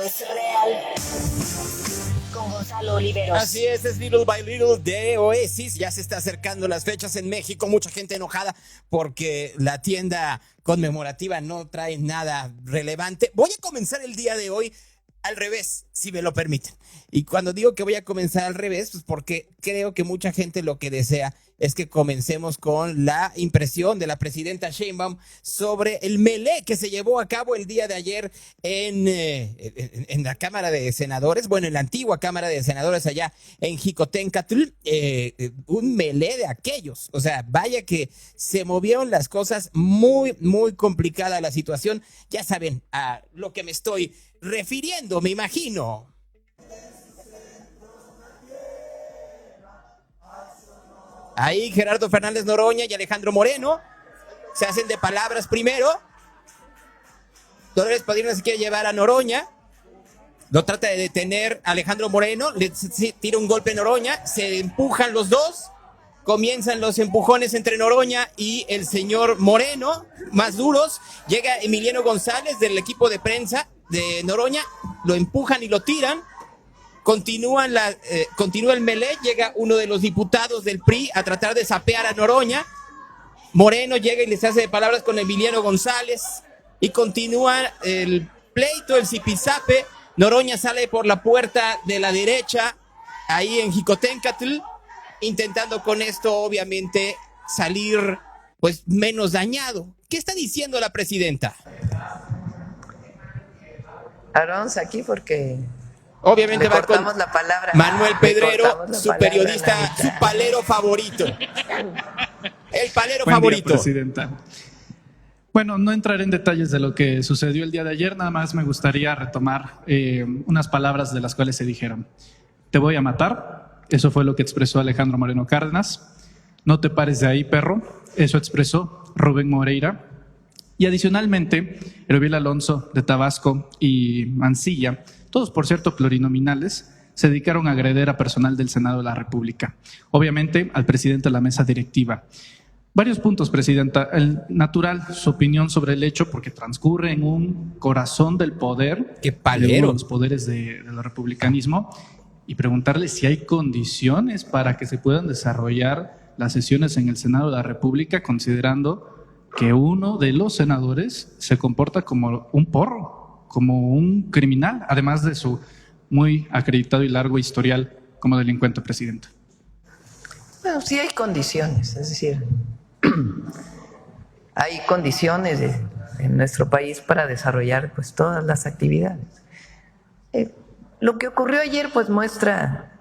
Esto es real. Con Gonzalo Oliveros. Así es Little by Little de Oasis. Ya se está acercando las fechas en México. Mucha gente enojada porque la tienda conmemorativa no trae nada relevante. Voy a comenzar el día de hoy al revés, si me lo permiten. Y cuando digo que voy a comenzar al revés, pues porque creo que mucha gente lo que desea es que comencemos con la impresión de la presidenta Sheinbaum sobre el melé que se llevó a cabo el día de ayer en la Cámara de Senadores, bueno, en la antigua Cámara de Senadores allá en Jicotencatl, un melé de aquellos. O sea, vaya que se movieron las cosas, muy, muy complicada la situación. Ya saben a lo que me estoy refiriendo, me imagino. Ahí Gerardo Fernández Noroña y Alejandro Moreno se hacen de palabras primero. Dolores Padierna se quiere llevar a Noroña, lo trata de detener a Alejandro Moreno, le tira un golpe a Noroña, se empujan los dos, comienzan los empujones entre Noroña y el señor Moreno, más duros. Llega Emiliano González del equipo de prensa de Noroña, lo empujan y lo tiran. Continúa el melé, llega uno de los diputados del PRI a tratar de sapear a Noroña. Moreno llega y les hace de palabras con Emiliano González y continúa el pleito, el zipizape. Noroña sale por la puerta de la derecha, ahí en Jicotencatl, intentando con esto obviamente salir pues menos dañado. ¿Qué está diciendo la presidenta? Ahora vamos aquí porque obviamente va con la palabra. Manuel Pedrero, su periodista, su palero favorito. El palero Buen favorito. Día, presidenta. Bueno, no entraré en detalles de lo que sucedió el día de ayer, nada más me gustaría retomar unas palabras de las cuales se dijeron. Te voy a matar, eso fue lo que expresó Alejandro Moreno Cárdenas. No te pares de ahí, perro, eso expresó Rubén Moreira. Y adicionalmente, Erubiel Alonso de Tabasco y Mancilla, todos por cierto plurinominales, se dedicaron a agredir a personal del Senado de la República. Obviamente al presidente de la mesa directiva. Varios puntos, presidenta. El natural, su opinión sobre el hecho, porque transcurre en un corazón del poder, ¡qué palero! De uno de los poderes del republicanismo, y preguntarle si hay condiciones para que se puedan desarrollar las sesiones en el Senado de la República, considerando que uno de los senadores se comporta como un porro, como un criminal, además de su muy acreditado y largo historial como delincuente, presidenta. Bueno, sí hay condiciones, es decir, hay condiciones en nuestro país para desarrollar pues todas las actividades. Lo que ocurrió ayer pues muestra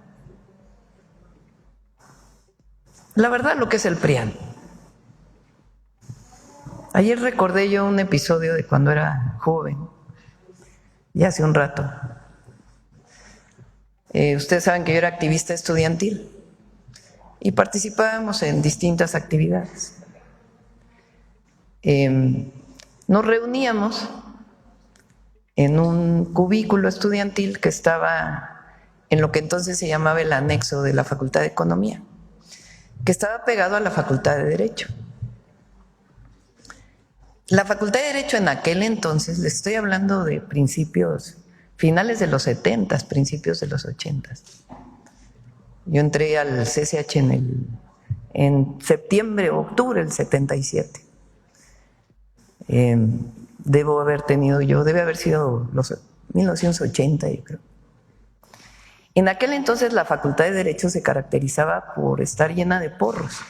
la verdad lo que es el PRIAN. Ayer recordé yo un episodio de cuando era joven, ya hace un rato. Ustedes saben que yo era activista estudiantil y participábamos en distintas actividades. Nos reuníamos en un cubículo estudiantil que estaba en lo que entonces se llamaba el anexo de la Facultad de Economía, que estaba pegado a la Facultad de Derecho. La Facultad de Derecho en aquel entonces, les estoy hablando de principios, finales de los 70, principios de los 80. Yo entré al CCH en septiembre o octubre del 77. Debe haber sido los 1980, yo creo. En aquel entonces la Facultad de Derecho se caracterizaba por estar llena de porros.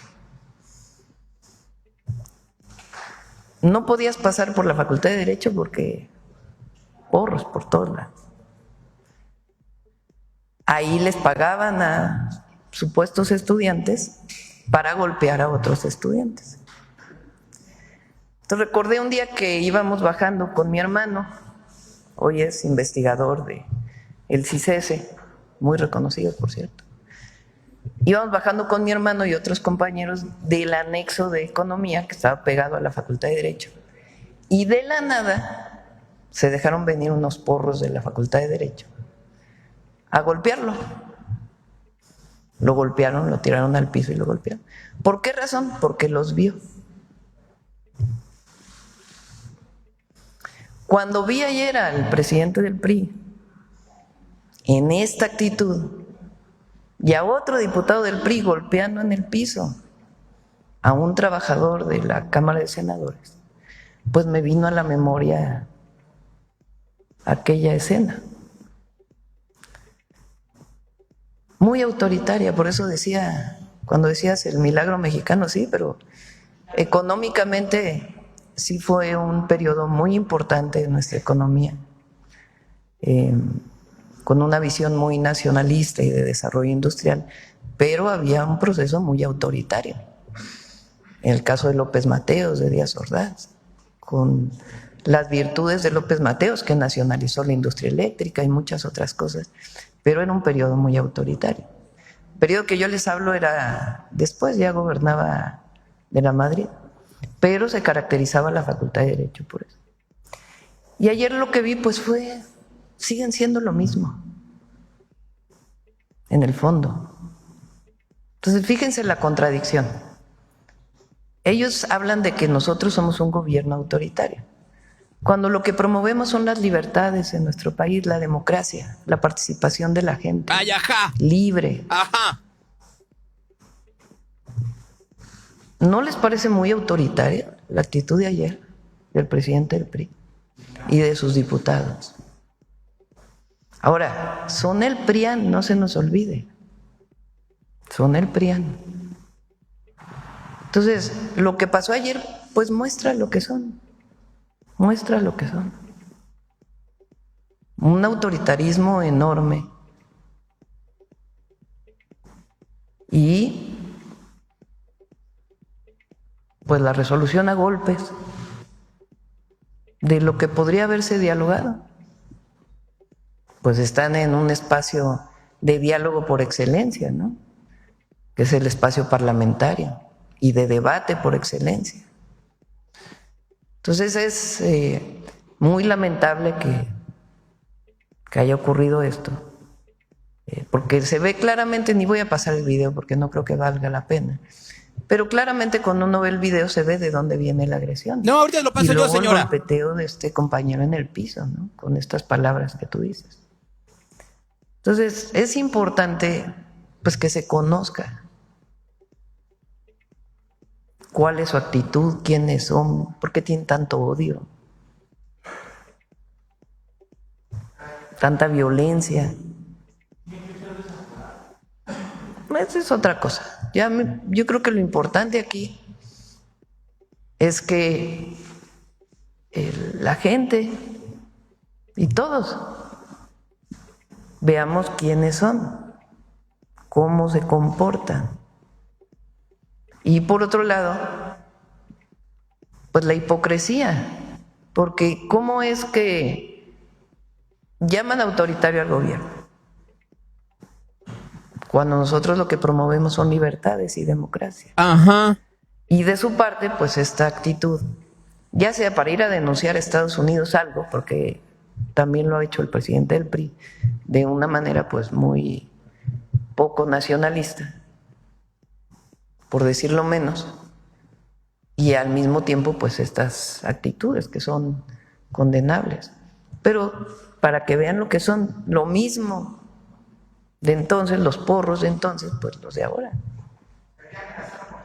No podías pasar por la Facultad de Derecho porque porros por todos lados. Ahí les pagaban a supuestos estudiantes para golpear a otros estudiantes. Entonces recordé un día que íbamos bajando con mi hermano, hoy es investigador del CICESE, muy reconocido por cierto. Íbamos bajando con mi hermano y otros compañeros del anexo de Economía que estaba pegado a la Facultad de Derecho. Y de la nada se dejaron venir unos porros de la Facultad de Derecho a golpearlo. Lo golpearon, lo tiraron al piso y lo golpearon. ¿Por qué razón? Porque los vio. Cuando vi ayer al presidente del PRI en esta actitud, y a otro diputado del PRI golpeando en el piso a un trabajador de la Cámara de Senadores, pues me vino a la memoria aquella escena. Muy autoritaria, por eso decía, cuando decías el milagro mexicano, sí, pero económicamente sí fue un periodo muy importante de nuestra economía, con una visión muy nacionalista y de desarrollo industrial, pero había un proceso muy autoritario. En el caso de López Mateos, de Díaz Ordaz, con las virtudes de López Mateos, que nacionalizó la industria eléctrica y muchas otras cosas, pero era un periodo muy autoritario. El periodo que yo les hablo era después, ya gobernaba de la Madrid, pero se caracterizaba la Facultad de Derecho por eso. Y ayer lo que vi pues siguen siendo lo mismo, en el fondo. Entonces fíjense la contradicción. Ellos hablan de que nosotros somos un gobierno autoritario, cuando lo que promovemos son las libertades en nuestro país, la democracia, la participación de la gente. ¡Ay, ajá! Libre. ¡Ajá! ¿No les parece muy autoritaria la actitud de ayer del presidente del PRI y de sus diputados? Ahora, son el PRIAN, no se nos olvide. Son el PRIAN. Entonces, lo que pasó ayer, pues muestra lo que son. Muestra lo que son. Un autoritarismo enorme. Y pues la resolución a golpes de lo que podría haberse dialogado. Pues están en un espacio de diálogo por excelencia, ¿no? Que es el espacio parlamentario y de debate por excelencia. Entonces es muy lamentable que haya ocurrido esto, porque se ve claramente, ni voy a pasar el video porque no creo que valga la pena, pero claramente cuando uno ve el video se ve de dónde viene la agresión. No, ahorita lo paso y luego yo, señora. El golpeteo de este compañero en el piso, ¿no? Con estas palabras que tú dices. Entonces es importante pues que se conozca cuál es su actitud, quiénes son, por qué tienen tanto odio, tanta violencia. Esa es otra cosa. Yo creo que lo importante aquí es que la gente y todos veamos quiénes son, cómo se comportan. Y por otro lado, pues la hipocresía, porque ¿cómo es que llaman autoritario al gobierno? Cuando nosotros lo que promovemos son libertades y democracia. Ajá. Y de su parte, pues esta actitud, ya sea para ir a denunciar a Estados Unidos algo, porque también lo ha hecho el presidente del PRI, de una manera pues muy poco nacionalista, por decirlo menos, y al mismo tiempo pues estas actitudes que son condenables, pero para que vean lo que son, lo mismo de entonces, los porros de entonces, pues los de ahora.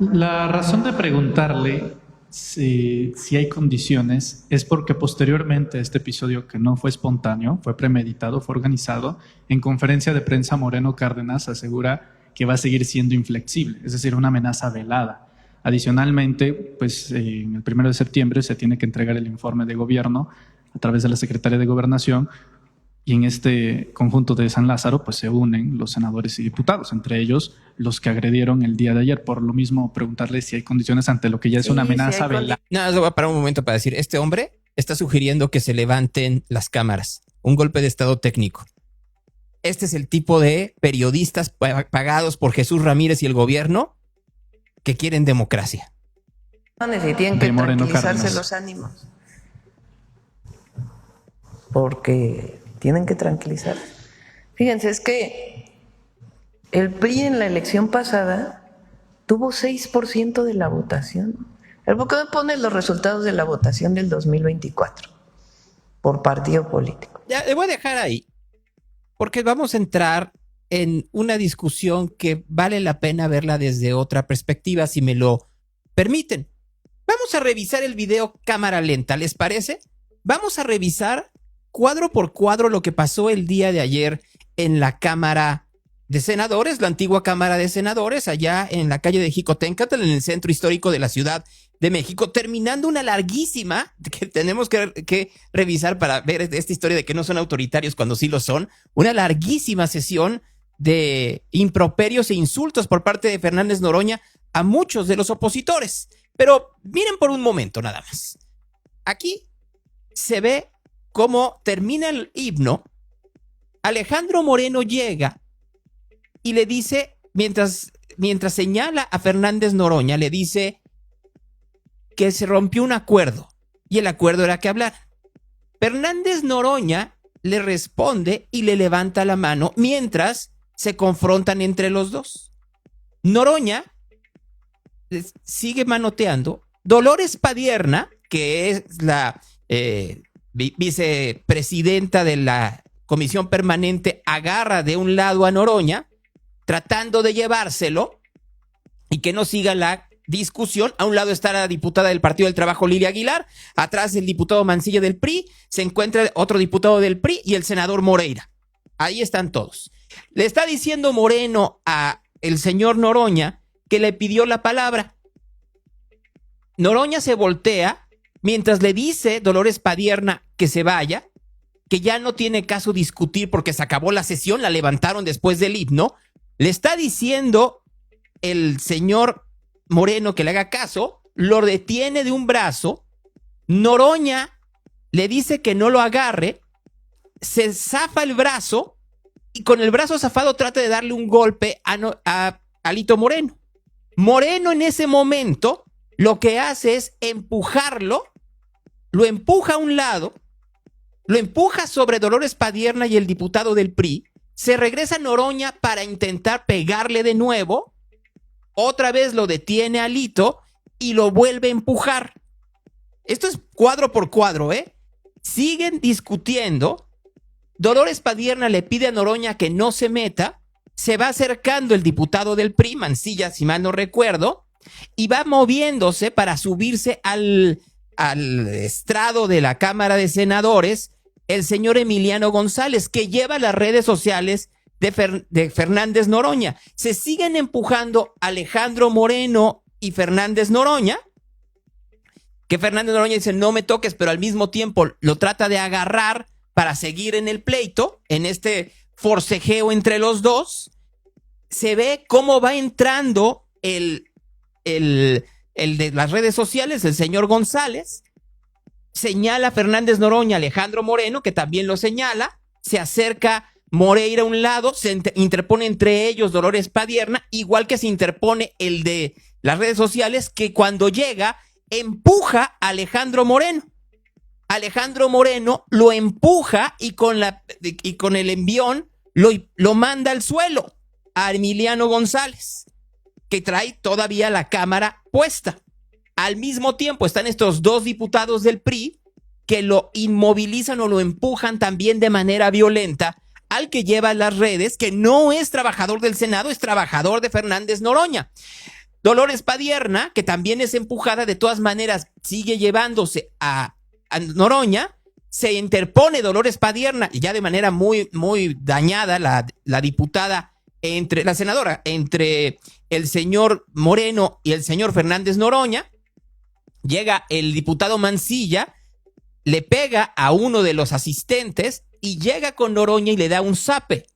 La razón de preguntarle si hay condiciones es porque posteriormente a este episodio, que no fue espontáneo, fue premeditado, fue organizado, en conferencia de prensa Moreno Cárdenas asegura que va a seguir siendo inflexible, es decir, una amenaza velada. Adicionalmente, pues en el 1 de septiembre se tiene que entregar el informe de gobierno a través de la Secretaría de Gobernación, y en este conjunto de San Lázaro pues se unen los senadores y diputados, entre ellos los que agredieron el día de ayer. Por lo mismo, preguntarle si hay condiciones ante lo que ya es una amenaza velada. Nada, voy a parar un momento para decir, este hombre está sugiriendo que se levanten las cámaras, un golpe de estado técnico. Este es el tipo de periodistas pagados por Jesús Ramírez y el gobierno que quieren democracia. Y tienen que tranquilizarse los ánimos, porque tienen que tranquilizarse. Fíjense, es que el PRI en la elección pasada tuvo 6% de la votación. ¿Por qué me ponen los resultados de la votación del 2024 por partido político? Ya, le voy a dejar ahí. porque vamos a entrar en una discusión que vale la pena verla desde otra perspectiva, si me lo permiten. Vamos a revisar el video cámara lenta, ¿les parece? Vamos a revisar cuadro por cuadro lo que pasó el día de ayer en la Cámara de Senadores, la antigua Cámara de Senadores, allá en la calle de Jicotencatl, en el centro histórico de la Ciudad de México, terminando una larguísima, que tenemos que revisar para ver esta historia de que no son autoritarios cuando sí lo son, una larguísima sesión de improperios e insultos por parte de Fernández Noroña a muchos de los opositores. Pero miren por un momento nada más. Aquí se ve cómo termina el himno. Alejandro Moreno llega y le dice, mientras señala a Fernández Noroña, le dice que se rompió un acuerdo y el acuerdo era que hablar. Fernández Noroña le responde y le levanta la mano mientras se confrontan entre los dos. Noroña sigue manoteando. Dolores Padierna, que es la vicepresidenta de la comisión permanente, agarra de un lado a Noroña, tratando de llevárselo y que no siga la discusión. A un lado está la diputada del Partido del Trabajo, Lilia Aguilar, atrás el diputado Mancilla del PRI, se encuentra otro diputado del PRI y el senador Moreira. Ahí están todos. Le está diciendo Moreno a el señor Noroña que le pidió la palabra. Noroña se voltea mientras le dice Dolores Padierna que se vaya, que ya no tiene caso discutir porque se acabó la sesión, la levantaron después del himno. Le está diciendo el señor Moreno que le haga caso, lo detiene de un brazo. Noroña le dice que no lo agarre, se zafa el brazo y con el brazo zafado trata de darle un golpe a Alito Moreno. Moreno en ese momento lo que hace es empujarlo, lo empuja a un lado, lo empuja sobre Dolores Padierna y el diputado del PRI, se regresa Noroña para intentar pegarle de nuevo, otra vez lo detiene Alito y lo vuelve a empujar. Esto es cuadro por cuadro, ¿eh? Siguen discutiendo. Dolores Padierna le pide a Noroña que no se meta, se va acercando el diputado del PRI, Mancilla, si mal no recuerdo, y va moviéndose para subirse al estrado de la Cámara de Senadores el señor Emiliano González, que lleva las redes sociales de Fernández Noroña. Se siguen empujando Alejandro Moreno y Fernández Noroña, que Fernández Noroña dice no me toques, pero al mismo tiempo lo trata de agarrar para seguir en el pleito, en este forcejeo entre los dos. Se ve cómo va entrando el de las redes sociales, el señor González, señala a Fernández Noroña, Alejandro Moreno, que también lo señala, se acerca Moreira a un lado, se interpone entre ellos Dolores Padierna, igual que se interpone el de las redes sociales, que cuando llega empuja a Alejandro Moreno. Alejandro Moreno lo empuja y con el envión lo manda al suelo a Emiliano González, que trae todavía la cámara puesta. Al mismo tiempo están estos dos diputados del PRI que lo inmovilizan o lo empujan también de manera violenta al que lleva las redes, que no es trabajador del Senado, es trabajador de Fernández Noroña. Dolores Padierna, que también es empujada, de todas maneras sigue llevándose a Noroña. Se interpone Dolores Padierna, y ya de manera muy, muy dañada la diputada, la senadora, entre el señor Moreno y el señor Fernández Noroña. Llega el diputado Mancilla, le pega a uno de los asistentes y llega con Noroña y le da un zape.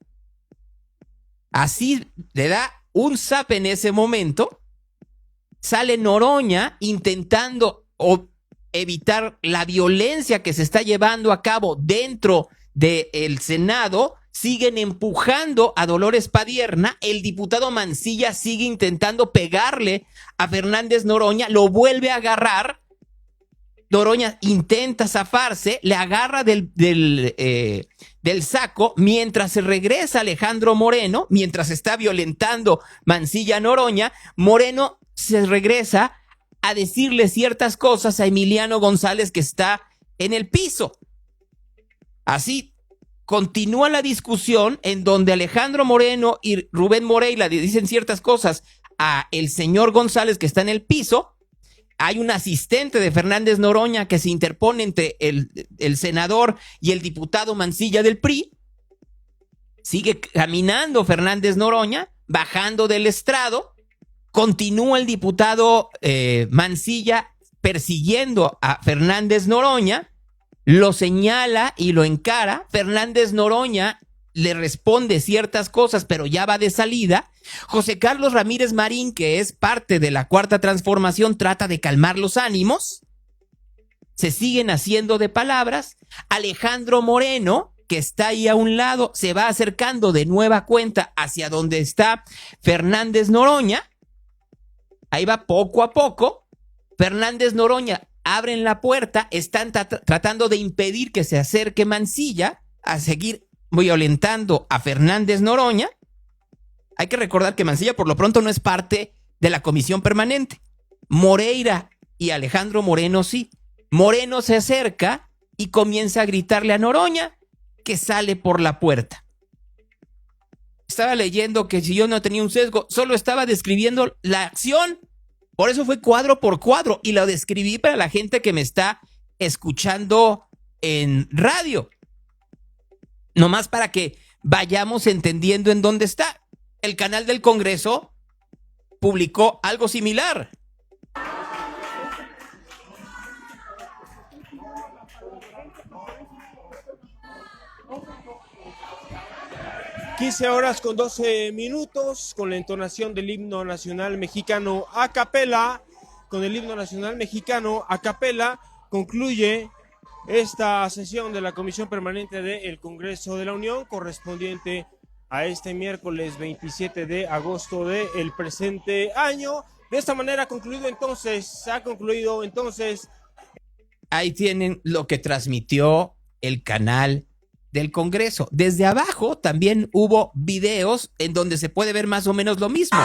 Así le da un zape en ese momento. Sale Noroña intentando evitar la violencia que se está llevando a cabo dentro del Senado. Siguen empujando a Dolores Padierna. El diputado Mancilla sigue intentando pegarle a Fernández Noroña, lo vuelve a agarrar. Noroña intenta zafarse, le agarra del saco, mientras se regresa Alejandro Moreno, mientras está violentando Mancilla a Noroña. Moreno se regresa a decirle ciertas cosas a Emiliano González, que está en el piso. Así continúa la discusión en donde Alejandro Moreno y Rubén Moreira le dicen ciertas cosas a el señor González que está en el piso. Hay un asistente de Fernández Noroña que se interpone entre el senador y el diputado Mancilla del PRI. Sigue caminando Fernández Noroña, bajando del estrado. Continúa el diputado Mancilla persiguiendo a Fernández Noroña. Lo señala y lo encara. Fernández Noroña le responde ciertas cosas, pero ya va de salida. José Carlos Ramírez Marín, que es parte de la Cuarta Transformación, trata de calmar los ánimos. Se siguen haciendo de palabras. Alejandro Moreno, que está ahí a un lado, se va acercando de nueva cuenta hacia donde está Fernández Noroña. Ahí va poco a poco. Fernández Noroña abren la puerta, están tratando de impedir que se acerque Mancilla a seguir violentando a Fernández Noroña. Hay que recordar que Mancilla por lo pronto no es parte de la comisión permanente. Moreira y Alejandro Moreno sí. Moreno se acerca y comienza a gritarle a Noroña que sale por la puerta. Estaba leyendo que si yo no tenía un sesgo, solo estaba describiendo la acción. Por eso fue cuadro por cuadro y lo describí para la gente que me está escuchando en radio. Nomás para que vayamos entendiendo en dónde está. El canal del Congreso publicó algo similar. (15:12) con la entonación del himno nacional mexicano a capela. Con el himno nacional mexicano a capela concluye esta sesión de la Comisión Permanente del Congreso de la Unión, correspondiente a este miércoles 27 de agosto del presente año. De esta manera ha concluido entonces. Ahí tienen lo que transmitió el canal del Congreso. Desde abajo también hubo videos en donde se puede ver más o menos lo mismo.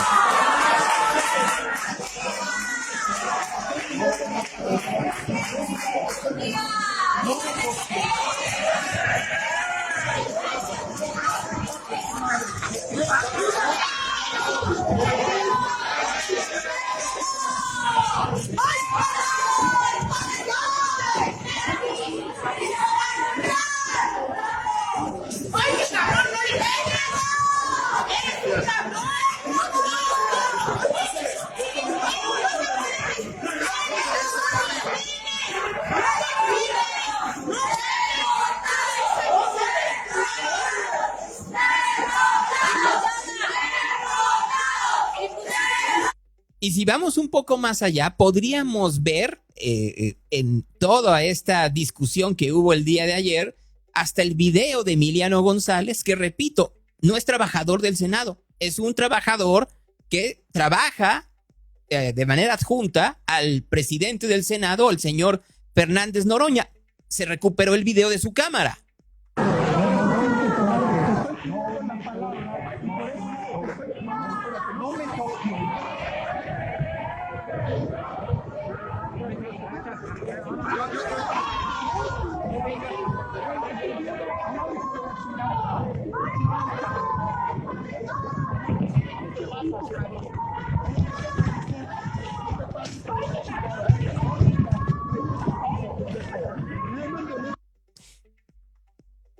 Y si vamos un poco más allá, podríamos ver en toda esta discusión que hubo el día de ayer, hasta el video de Emiliano González, que repito, no es trabajador del Senado, es un trabajador que trabaja de manera adjunta al presidente del Senado, el señor Fernández Noroña. Se recuperó el video de su cámara.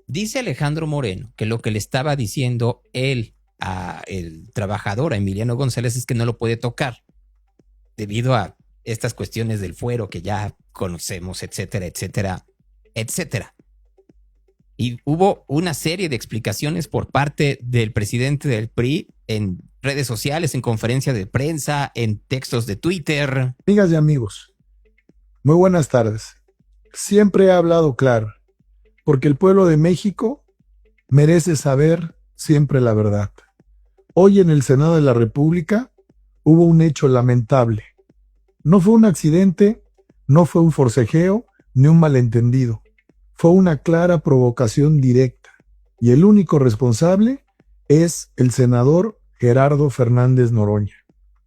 Dice Alejandro Moreno que lo que le estaba diciendo él a el trabajador, a Emiliano González, es que no lo puede tocar debido a estas cuestiones del fuero que ya conocemos, etcétera, etcétera, etcétera. Y hubo una serie de explicaciones por parte del presidente del PRI en redes sociales, en conferencia de prensa, en textos de Twitter. Amigas y amigos, muy buenas tardes. Siempre he hablado claro, porque el pueblo de México merece saber siempre la verdad. Hoy en el Senado de la República hubo un hecho lamentable. No fue un accidente, no fue un forcejeo, ni un malentendido. Fue una clara provocación directa. Y el único responsable es el senador Gerardo Fernández Noroña.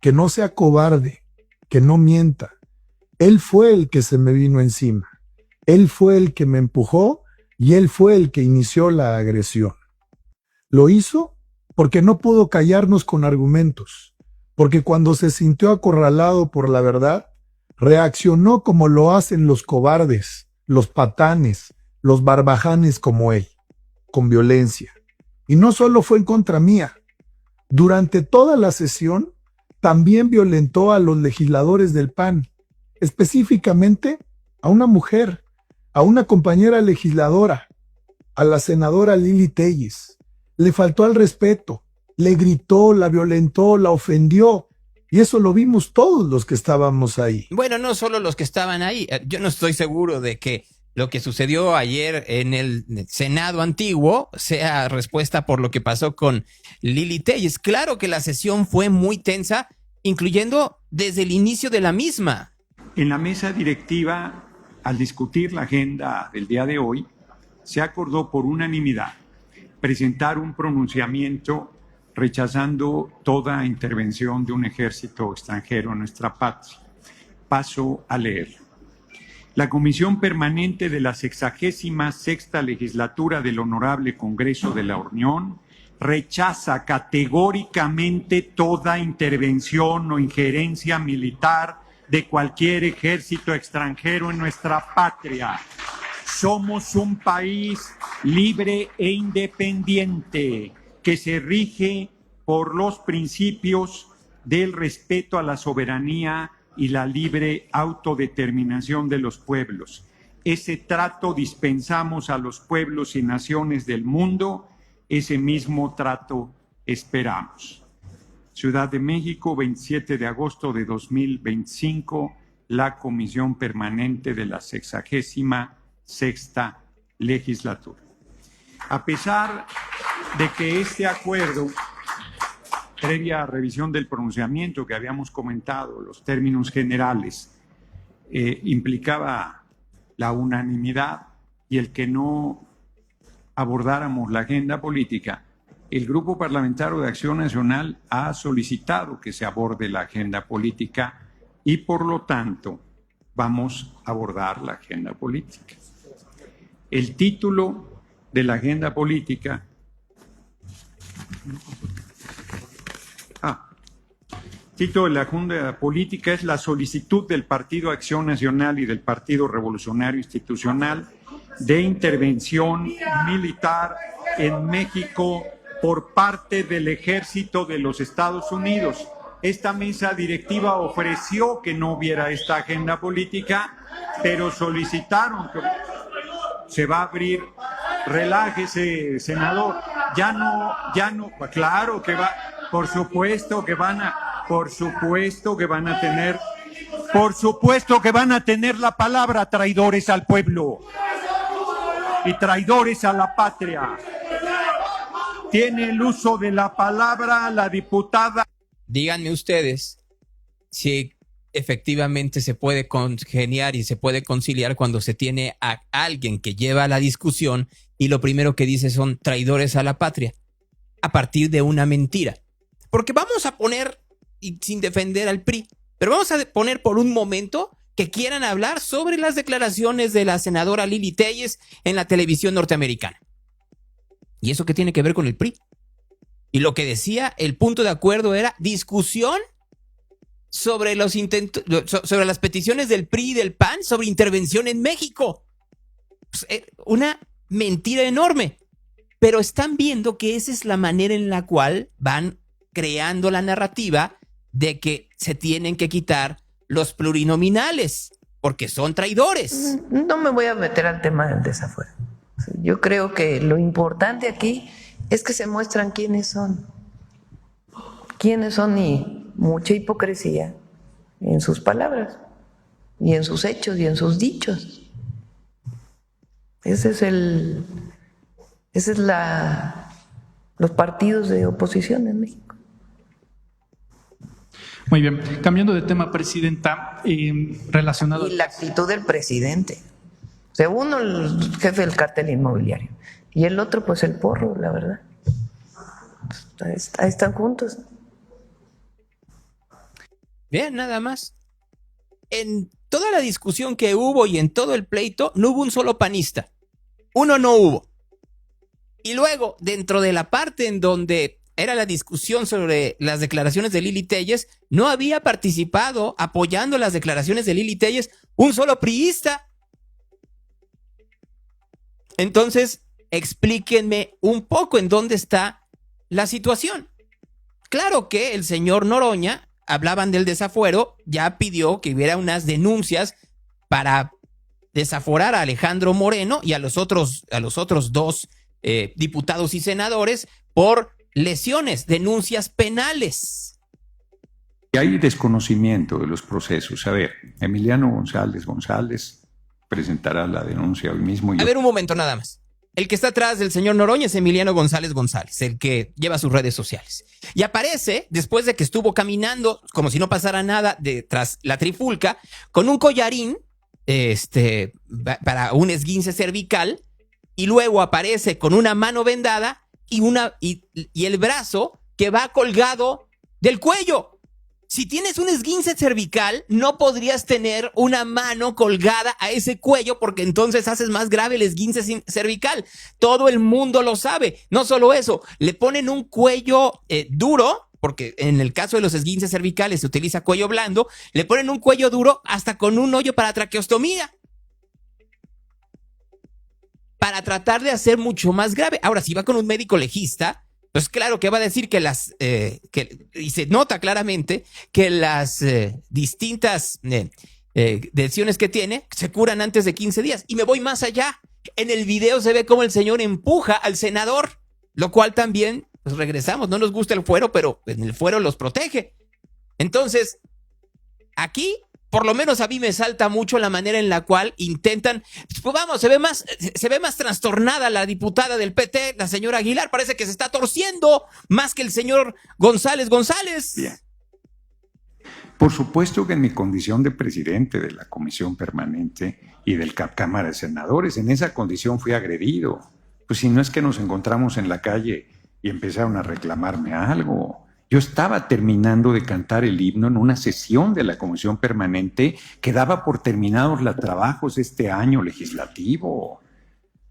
Que no sea cobarde, que no mienta. Él fue el que se me vino encima. Él fue el que me empujó y él fue el que inició la agresión. Lo hizo porque no pudo callarnos con argumentos, porque cuando se sintió acorralado por la verdad, reaccionó como lo hacen los cobardes, los patanes, los barbajanes como él, con violencia. Y no solo fue en contra mía. Durante toda la sesión, también violentó a los legisladores del PAN, específicamente a una mujer, a una compañera legisladora, a la senadora Lili Telles. Le faltó al respeto, le gritó, la violentó, la ofendió. Y eso lo vimos todos los que estábamos ahí. Bueno, no solo los que estaban ahí. Yo no estoy seguro de que lo que sucedió ayer en el Senado antiguo sea respuesta por lo que pasó con Lili Telles. Claro que la sesión fue muy tensa, incluyendo desde el inicio de la misma. En la mesa directiva, al discutir la agenda del día de hoy, se acordó por unanimidad presentar un pronunciamiento rechazando toda intervención de un ejército extranjero en nuestra patria. Paso a leer. La Comisión Permanente de la 66ª Legislatura del Honorable Congreso de la Unión rechaza categóricamente toda intervención o injerencia militar de cualquier ejército extranjero en nuestra patria. Somos un país libre e independiente que se rige por los principios del respeto a la soberanía y la libre autodeterminación de los pueblos. Ese trato dispensamos a los pueblos y naciones del mundo, ese mismo trato esperamos. Ciudad de México, 27 de agosto de 2025, la Comisión Permanente de la 66ª Legislatura. A pesar de que este acuerdo, previa revisión del pronunciamiento que habíamos comentado, los términos generales, implicaba la unanimidad y el que no abordáramos la agenda política, el Grupo Parlamentario de Acción Nacional ha solicitado que se aborde la agenda política y, por lo tanto, vamos a abordar la agenda política. El título de la agenda política título de la agenda política es la solicitud del Partido Acción Nacional y del Partido Revolucionario Institucional de intervención militar en México por parte del Ejército de los Estados Unidos. Esta mesa directiva ofreció que no hubiera esta agenda política, pero solicitaron que se va a abrir. Relájese, senador. Ya no, claro que va, por supuesto que van a tener la palabra, traidores al pueblo y traidores a la patria. Tiene el uso de la palabra la diputada. Díganme ustedes si efectivamente se puede congeniar y se puede conciliar cuando se tiene a alguien que lleva la discusión y lo primero que dice son traidores a la patria, a partir de una mentira. Porque vamos a poner, y sin defender al PRI, pero vamos a poner por un momento que quieran hablar sobre las declaraciones de la senadora Lili Telles en la televisión norteamericana. ¿Y eso qué tiene que ver con el PRI? Y lo que decía, el punto de acuerdo era discusión sobre los sobre las peticiones del PRI y del PAN sobre intervención en México. Pues, una mentira enorme. Pero están viendo que esa es la manera en la cual van creando la narrativa de que se tienen que quitar los plurinominales porque son traidores. No me voy a meter al tema del desafuero. Yo creo que lo importante aquí es que se muestran quiénes son. Quiénes son, y mucha hipocresía en sus palabras y en sus hechos y en sus dichos. Ese es los partidos de oposición en México. Muy bien, cambiando de tema, presidenta, relacionado... Y la actitud del presidente. O sea, uno el jefe del cártel inmobiliario y el otro pues el porro, la verdad. Ahí están juntos. Bien, nada más. En toda la discusión que hubo y en todo el pleito, no hubo un solo panista. Uno no hubo. Y luego, dentro de la parte en donde era la discusión sobre las declaraciones de Lili Téllez, no había participado apoyando las declaraciones de Lili Téllez un solo priista. Entonces, explíquenme un poco en dónde está la situación. Claro que el señor Noroña, hablaban del desafuero, ya pidió que hubiera unas denuncias para desaforar a Alejandro Moreno y a los otros dos diputados y senadores por lesiones, denuncias penales. Y hay desconocimiento de los procesos. A ver, Emiliano González presentará la denuncia hoy mismo. A ver, un momento nada más. El que está atrás del señor Noroña es Emiliano González, el que lleva sus redes sociales. Y aparece, después de que estuvo caminando, como si no pasara nada, tras la trifulca, con un collarín para un esguince cervical, y luego aparece con una mano vendada y el brazo que va colgado del cuello. Si tienes un esguince cervical, no podrías tener una mano colgada a ese cuello porque entonces haces más grave el esguince cervical. Todo el mundo lo sabe. No solo eso, le ponen un cuello duro, porque en el caso de los esguinces cervicales se utiliza cuello blando, le ponen un cuello duro hasta con un hoyo para traqueostomía, para tratar de hacer mucho más grave. Ahora, si va con un médico legista, pues claro que va a decir y se nota claramente que las distintas lesiones que tiene se curan antes de 15 días. Y me voy más allá. En el video se ve cómo el señor empuja al senador, lo cual también, pues regresamos, no nos gusta el fuero, pero en el fuero los protege. Entonces, aquí, por lo menos a mí me salta mucho la manera en la cual intentan, pues vamos, se ve más trastornada la diputada del PT, la señora Aguilar, parece que se está torciendo más que el señor González. Bien. Por supuesto que en mi condición de presidente de la Comisión Permanente y del Cámara de Senadores, en esa condición fui agredido. Pues si no es que nos encontramos en la calle y empezaron a reclamarme algo. Yo estaba terminando de cantar el himno en una sesión de la Comisión Permanente que daba por terminados los trabajos de este año legislativo.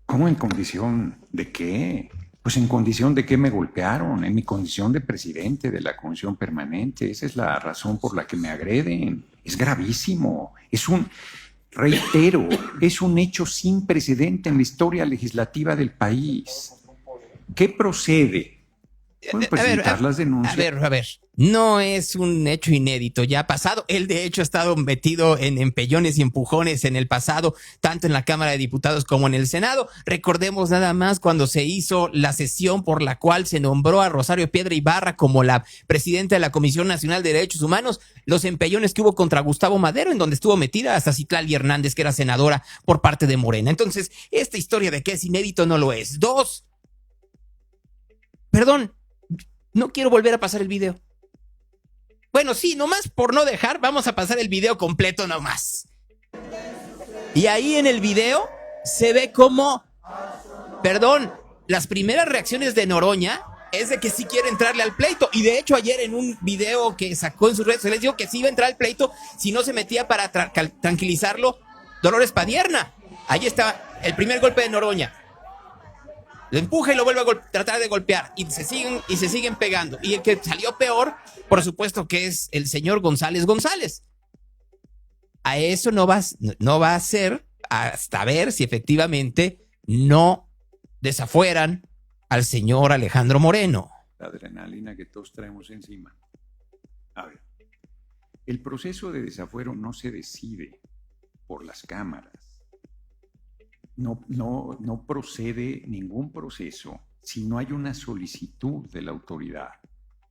¿Cómo en condición de qué? Pues en condición de que me golpearon, en mi condición de presidente de la Comisión Permanente. Esa es la razón por la que me agreden. Es gravísimo. Reitero, es un hecho sin precedente en la historia legislativa del país. ¿Qué procede? Pueden presentar las denuncias. A ver, no es un hecho inédito, ya ha pasado. Él de hecho ha estado metido en empellones y empujones en el pasado, tanto en la Cámara de Diputados como en el Senado. Recordemos nada más cuando se hizo la sesión por la cual se nombró a Rosario Piedra Ibarra como la presidenta de la Comisión Nacional de Derechos Humanos, los empellones que hubo contra Gustavo Madero, en donde estuvo metida hasta Citlali Hernández, que era senadora por parte de Morena. Entonces, esta historia de que es inédito no lo es. Perdón, no quiero volver a pasar el video. Bueno, sí, nomás por no dejar, vamos a pasar el video completo nomás. Y ahí en el video se ve como, las primeras reacciones de Noroña es de que sí quiere entrarle al pleito. Y de hecho ayer en un video que sacó en sus redes sociales dijo que sí iba a entrar al pleito si no se metía para tranquilizarlo Dolores Padierna. Ahí está el primer golpe de Noroña. Lo empuja y lo vuelve a tratar de golpear y se siguen pegando. Y el que salió peor, por supuesto que es el señor González. A eso no va a ser hasta ver si efectivamente no desafueran al señor Alejandro Moreno. La adrenalina que todos traemos encima. A ver, el proceso de desafuero no se decide por las cámaras. No procede ningún proceso si no hay una solicitud de la autoridad,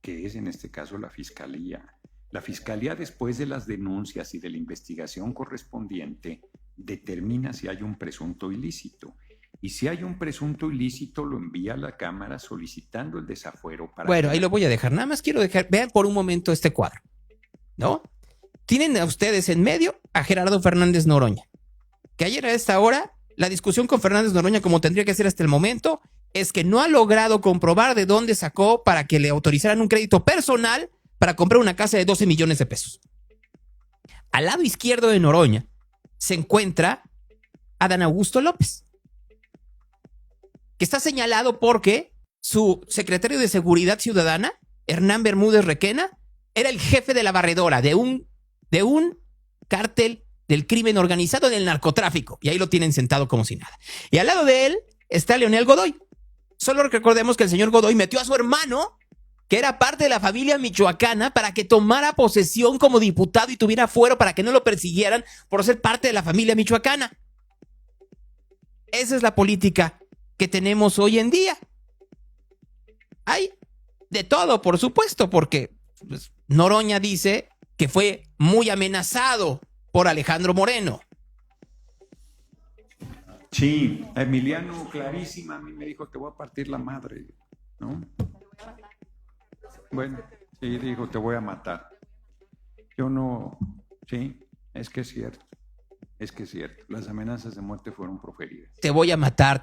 que es en este caso la Fiscalía. La Fiscalía, después de las denuncias y de la investigación correspondiente, determina si hay un presunto ilícito. Y si hay un presunto ilícito, lo envía a la Cámara solicitando el desafuero para... Bueno, ahí lo voy a dejar. Nada más quiero vean por un momento este cuadro, ¿no? Tienen a ustedes en medio a Gerardo Fernández Noroña, que ayer a esta hora... La discusión con Fernández Noroña, como tendría que ser hasta el momento, es que no ha logrado comprobar de dónde sacó para que le autorizaran un crédito personal para comprar una casa de 12 millones de pesos. Al lado izquierdo de Noroña se encuentra Adán Augusto López. que está señalado porque su secretario de Seguridad Ciudadana, Hernán Bermúdez Requena, era el jefe de la barredora de un cártel del crimen organizado del narcotráfico. Y ahí lo tienen sentado como si nada. Y al lado de él está Leonel Godoy. Solo recordemos que el señor Godoy metió a su hermano, que era parte de la familia michoacana, para que tomara posesión como diputado y tuviera fuero para que no lo persiguieran por ser parte de la familia michoacana. Esa es la política que tenemos hoy en día. Hay de todo, por supuesto, porque pues, Noroña dice que fue muy amenazado por Alejandro Moreno. Sí, Emiliano clarísima a mí me dijo, te voy a partir la madre, ¿no? Bueno, sí, dijo, te voy a matar. Yo no, sí, es que es cierto. Es que es cierto, las amenazas de muerte fueron proferidas. Te voy a matar,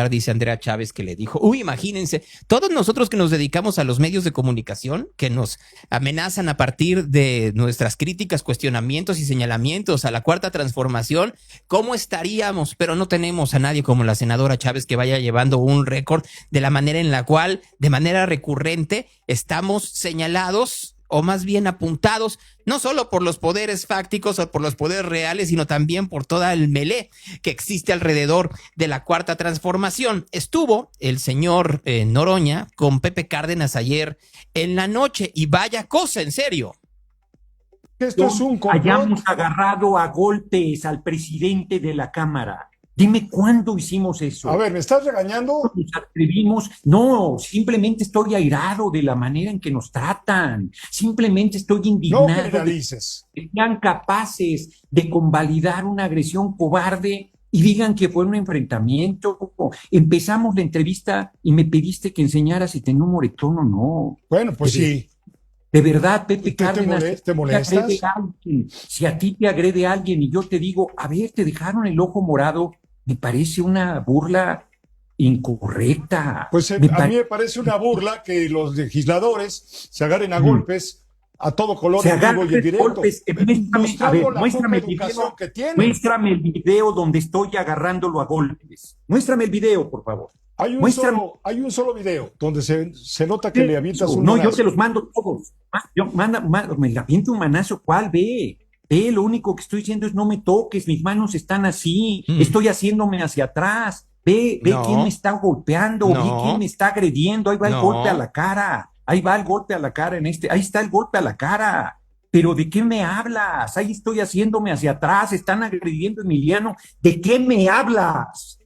dice Andrea Chávez, que le dijo. Uy, imagínense, todos nosotros que nos dedicamos a los medios de comunicación, que nos amenazan a partir de nuestras críticas, cuestionamientos y señalamientos a la Cuarta Transformación, ¿cómo estaríamos? Pero no tenemos a nadie como la senadora Chávez que vaya llevando un récord de la manera en la cual, de manera recurrente, estamos señalados, o más bien apuntados, no solo por los poderes fácticos o por los poderes reales, sino también por toda el melé que existe alrededor de la Cuarta Transformación. Estuvo el señor Noroña con Pepe Cárdenas ayer en la noche, y vaya cosa, en serio. Esto es un complot. Hayamos agarrado a golpes al presidente de la Cámara. Dime cuándo hicimos eso. A ver, ¿me estás regañando? Nos atrevimos. No, simplemente estoy airado de la manera en que nos tratan. Simplemente estoy indignado. No generalices. Que sean capaces de convalidar una agresión cobarde y digan que fue un enfrentamiento. Empezamos la entrevista y me pediste que enseñara si tenía un moretón o no. Bueno, pues sí. De verdad, Pepe Cárdenas, ¿Te molestas? Si a ti te agrede alguien y yo te digo, a ver, te dejaron el ojo morado, me parece una burla incorrecta. Pues a mí me parece una burla que los legisladores se agarren a golpes a todo color se en vivo y en directo. Golpes. Muéstrame el video donde estoy agarrándolo a golpes. Muéstrame el video, por favor. Hay un solo video donde se nota que le avientas un No, manazo. yo te los mando todos. Me aviento un manazo, ¿cuál? Ve, lo único que estoy diciendo es no me toques, mis manos están así, estoy haciéndome hacia atrás. Ve quién me está golpeando, ve quién me está agrediendo, ahí va el golpe a la cara, ahí está el golpe a la cara. Pero ¿de qué me hablas? Ahí estoy haciéndome hacia atrás, están agrediendo a Emiliano. ¿De qué me hablas?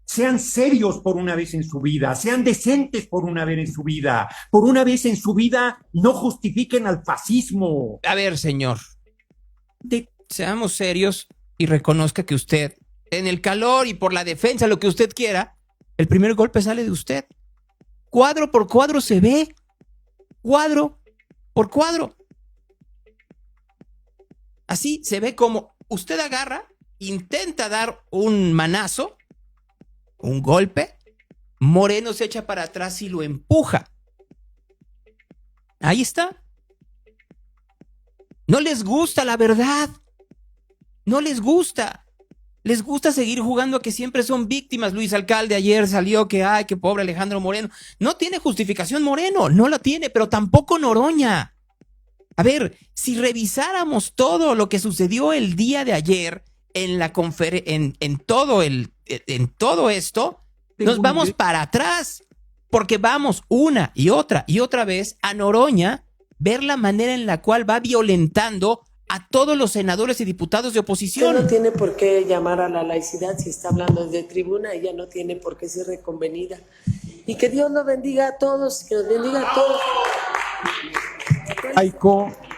Sean serios por una vez en su vida, sean decentes por una vez en su vida. Por una vez en su vida, no justifiquen al fascismo. A ver, señor, seamos serios y reconozca que usted, en el calor y por la defensa, lo que usted quiera, el primer golpe sale de usted. Cuadro por cuadro se ve. Cuadro por cuadro. Así se ve como usted agarra, intenta dar un manazo, un golpe, Moreno se echa para atrás y lo empuja. Ahí está. No les gusta la verdad. No les gusta. Les gusta seguir jugando a que siempre son víctimas. Luis Alcalde ayer salió que, ay, qué pobre Alejandro Moreno. No tiene justificación Moreno, no la tiene, pero tampoco Noroña. A ver, si revisáramos todo lo que sucedió el día de ayer en la en todo esto, nos vamos para atrás, porque vamos una y otra vez a Noroña ver la manera en la cual va violentando a todos los senadores y diputados de oposición. Usted no tiene por qué llamar a la laicidad si está hablando desde tribuna, ella no tiene por qué ser reconvenida. Y que Dios nos bendiga a todos, que nos bendiga a todos.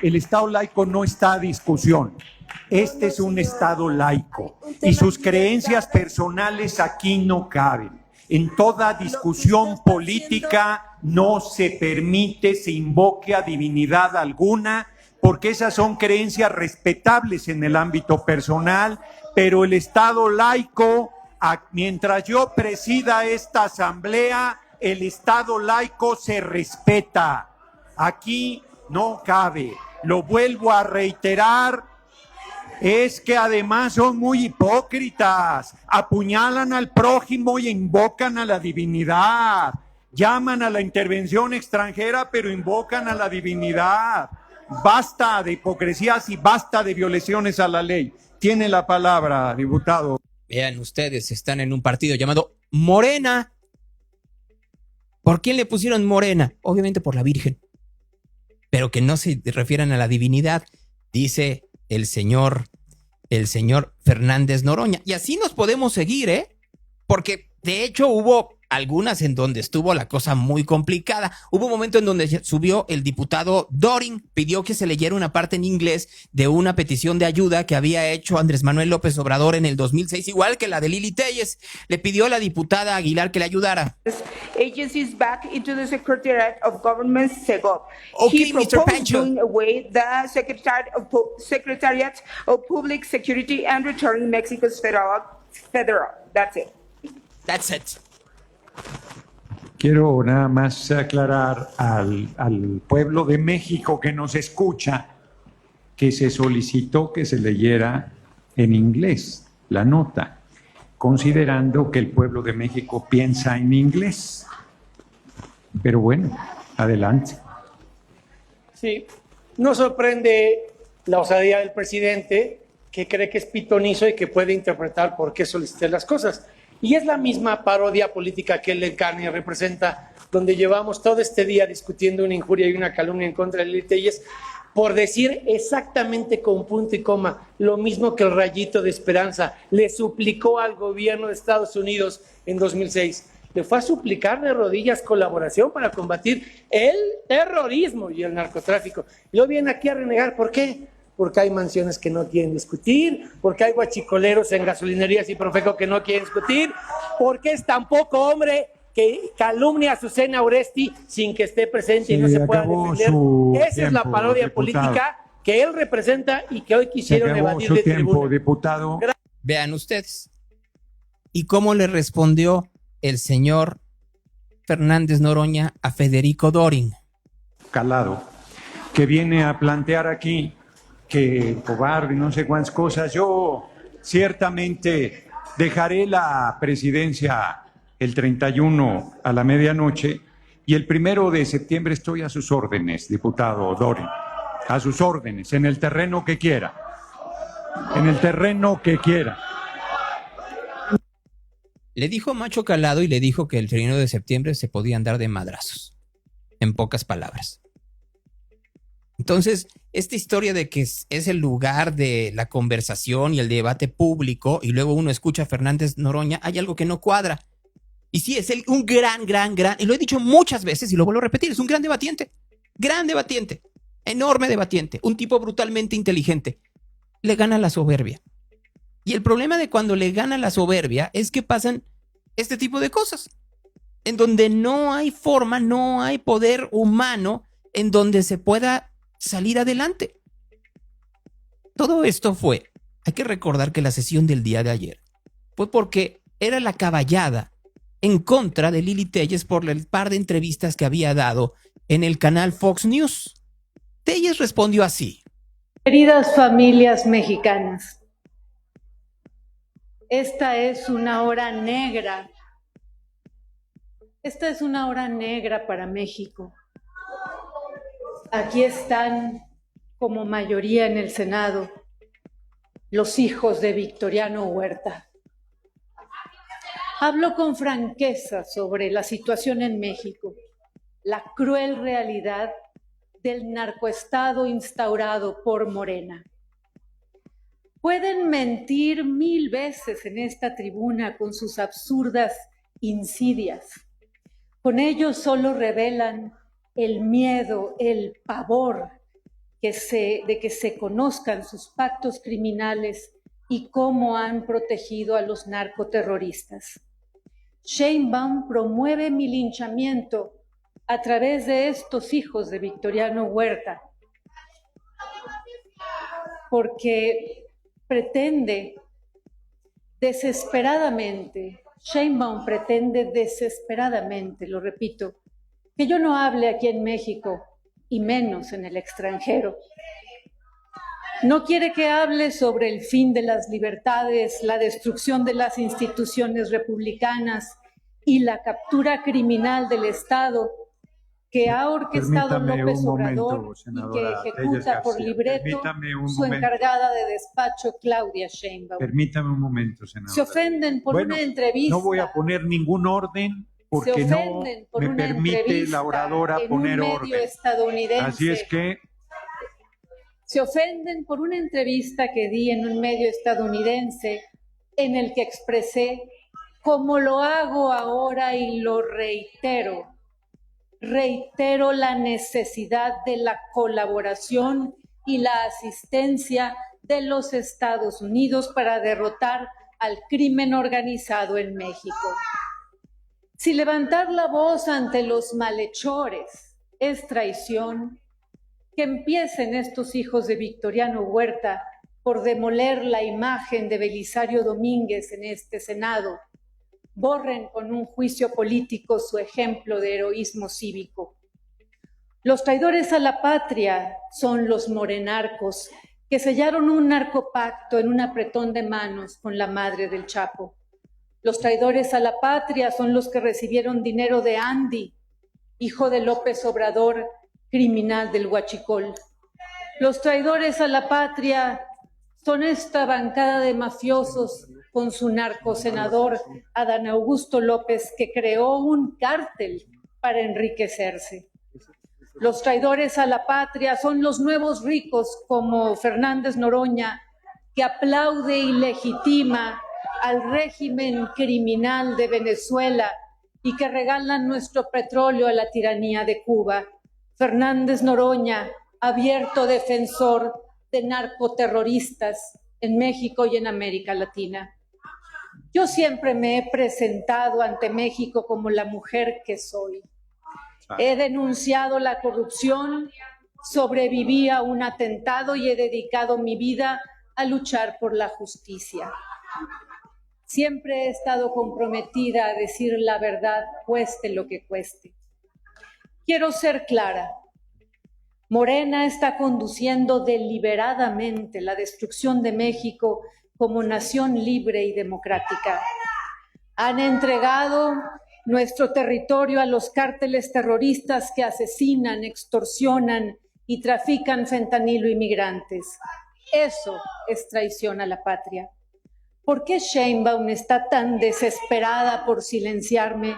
El Estado laico no está a discusión. Este es un Estado laico y sus creencias personales aquí no caben. En toda discusión política no se permite, se invoque a divinidad alguna, porque esas son creencias respetables en el ámbito personal, pero el Estado laico, mientras yo presida esta asamblea, el Estado laico se respeta. Aquí no cabe. Lo vuelvo a reiterar, Es que además son muy hipócritas. Apuñalan al prójimo y invocan a la divinidad. Llaman a la intervención extranjera, pero invocan a la divinidad. Basta de hipocresías y basta de violaciones a la ley. Tiene la palabra, diputado. Vean ustedes, están en un partido llamado Morena. ¿Por quién le pusieron Morena? Obviamente por la Virgen. Pero que no se refieran a la divinidad, dice el señor Fernández Noroña. Y así nos podemos seguir, ¿eh? Porque de hecho hubo algunas en donde estuvo la cosa muy complicada. Hubo un momento en donde subió el diputado Dorin, pidió que se leyera una parte en inglés de una petición de ayuda que había hecho Andrés Manuel López Obrador en el 2006, igual que la de Lili Téllez. Le pidió a la diputada Aguilar que le ayudara. Agencies back into the Secretariat of Government SEGOV. Okay, He Mr. proposed Pancho. doing away the Secretariat of Public Security and returning Mexico's federal. That's it. That's it. Quiero nada más aclarar al pueblo de México que nos escucha que se solicitó que se leyera en inglés la nota, considerando que el pueblo de México piensa en inglés. Pero bueno, adelante. Sí, no sorprende la osadía del presidente, que cree que es pitonizo y que puede interpretar por qué solicité las cosas. Y es la misma parodia política que él encarna y representa, donde llevamos todo este día discutiendo una injuria y una calumnia en contra de Lili Téllez por decir exactamente con punto y coma lo mismo que el Rayito de Esperanza le suplicó al gobierno de Estados Unidos en 2006. Le fue a suplicar de rodillas colaboración para combatir el terrorismo y el narcotráfico. Y luego viene aquí a renegar. ¿Por qué? Porque hay mansiones que no quieren discutir, porque hay guachicoleros en gasolinerías y Profeco que no quieren discutir, porque es tan poco hombre que calumnia a Susana Oresti sin que esté presente y no se pueda defender. Esa es la parodia política que él representa y que hoy quisieron evadir de tribuna. Diputado. Vean ustedes. ¿Y cómo le respondió el señor Fernández Noroña a Federico Dorin? Calado, que viene a plantear aquí que cobarde, no sé cuántas cosas. Yo ciertamente dejaré la presidencia el 31 a la medianoche y el 1 de septiembre estoy a sus órdenes, diputado Dorin, a sus órdenes, en el terreno que quiera, en el terreno que quiera. Le dijo macho calado y le dijo que el 1 de septiembre se podían dar de madrazos, en pocas palabras. Entonces, esta historia de que es el lugar de la conversación y el debate público y luego uno escucha a Fernández Noroña, hay algo que no cuadra. Y sí, es un gran, y lo he dicho muchas veces y lo vuelvo a repetir, es un gran debatiente, enorme debatiente, un tipo brutalmente inteligente. Le gana la soberbia. Y el problema de cuando le gana la soberbia es que pasan este tipo de cosas, en donde no hay forma, no hay poder humano en donde se pueda salir adelante. Todo esto fue, hay que recordar que la sesión del día de ayer fue porque era la caballada en contra de Lili Téllez por el par de entrevistas que había dado en el canal Fox News. Téllez respondió así: Queridas familias mexicanas, esta es una hora negra. Esta es una hora negra para México. Aquí están, como mayoría en el Senado, los hijos de Victoriano Huerta. Hablo con franqueza sobre la situación en México, la cruel realidad del narcoestado instaurado por Morena. Pueden mentir 1000 veces en esta tribuna con sus absurdas insidias. Con ello solo revelan el miedo, el pavor de que se conozcan sus pactos criminales y cómo han protegido a los narcoterroristas. Sheinbaum promueve mi linchamiento a través de estos hijos de Victoriano Huerta, porque pretende desesperadamente, Sheinbaum pretende desesperadamente, lo repito, que yo no hable aquí en México y menos en el extranjero. No quiere que hable sobre el fin de las libertades, la destrucción de las instituciones republicanas y la captura criminal del Estado que ha orquestado López Obrador y que ejecuta por libreto su encargada de despacho, Claudia Sheinbaum. Permítame un momento, senadora. Se ofenden por una entrevista. No voy a poner ningún orden porque no me permite la oradora poner orden. Así es que... Se ofenden por una entrevista que di en un medio estadounidense en el que expresé, como lo hago ahora y lo reitero la necesidad de la colaboración y la asistencia de los Estados Unidos para derrotar al crimen organizado en México. Si levantar la voz ante los malhechores es traición, que empiecen estos hijos de Victoriano Huerta por demoler la imagen de Belisario Domínguez en este Senado. Borren con un juicio político su ejemplo de heroísmo cívico. Los traidores a la patria son los morenarcos que sellaron un narcopacto en un apretón de manos con la madre del Chapo. Los traidores a la patria son los que recibieron dinero de Andy, hijo de López Obrador, criminal del Huachicol. Los traidores a la patria son esta bancada de mafiosos con su narcosenador Adán Augusto López, que creó un cártel para enriquecerse. Los traidores a la patria son los nuevos ricos como Fernández Noroña, que aplaude y legitima al régimen criminal de Venezuela y que regalan nuestro petróleo a la tiranía de Cuba. Fernández Noroña, abierto defensor de narcoterroristas en México y en América Latina. Yo siempre me he presentado ante México como la mujer que soy. He denunciado la corrupción, sobreviví a un atentado y he dedicado mi vida a luchar por la justicia. Siempre he estado comprometida a decir la verdad, cueste lo que cueste. Quiero ser clara. Morena está conduciendo deliberadamente la destrucción de México como nación libre y democrática. Han entregado nuestro territorio a los cárteles terroristas que asesinan, extorsionan y trafican fentanilo y migrantes. Eso es traición a la patria. ¿Por qué Sheinbaum está tan desesperada por silenciarme?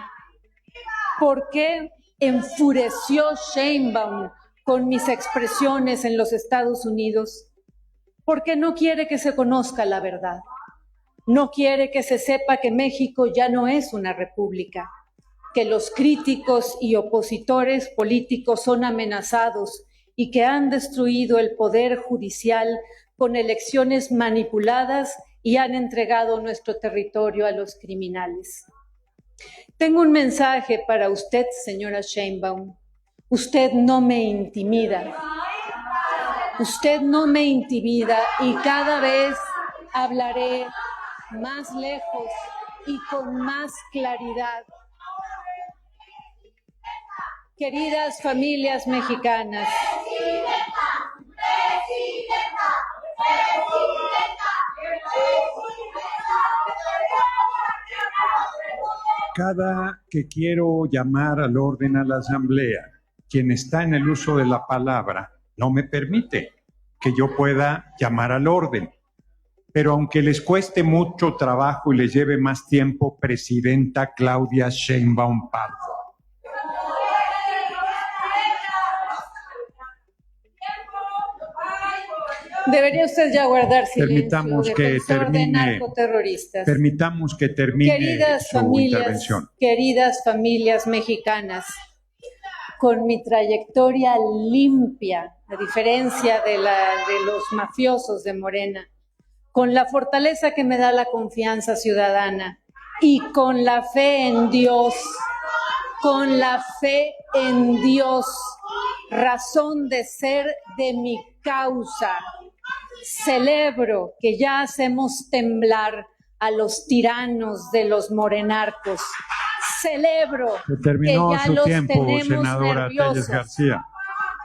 ¿Por qué enfureció Sheinbaum con mis expresiones en los Estados Unidos? Porque no quiere que se conozca la verdad. No quiere que se sepa que México ya no es una república, que los críticos y opositores políticos son amenazados y que han destruido el poder judicial con elecciones manipuladas y han entregado nuestro territorio a los criminales. Tengo un mensaje para usted, señora Sheinbaum. Usted no me intimida. Usted no me intimida y cada vez hablaré más lejos y con más claridad. Queridas familias mexicanas, cada que quiero llamar al orden a la Asamblea, quien está en el uso de la palabra no me permite que yo pueda llamar al orden. Pero aunque les cueste mucho trabajo y les lleve más tiempo, Presidenta Claudia Sheinbaum Pardo. Debería usted ya guardar silencio. Permitamos que termine. Permitamos que termine su intervención. Queridas familias mexicanas, con mi trayectoria limpia, a diferencia de los mafiosos de Morena, con la fortaleza que me da la confianza ciudadana y con la fe en Dios, razón de ser de mi causa. Celebro que ya hacemos temblar a los tiranos de los morenarcos. Celebro que ya los tenemos nerviosos. García.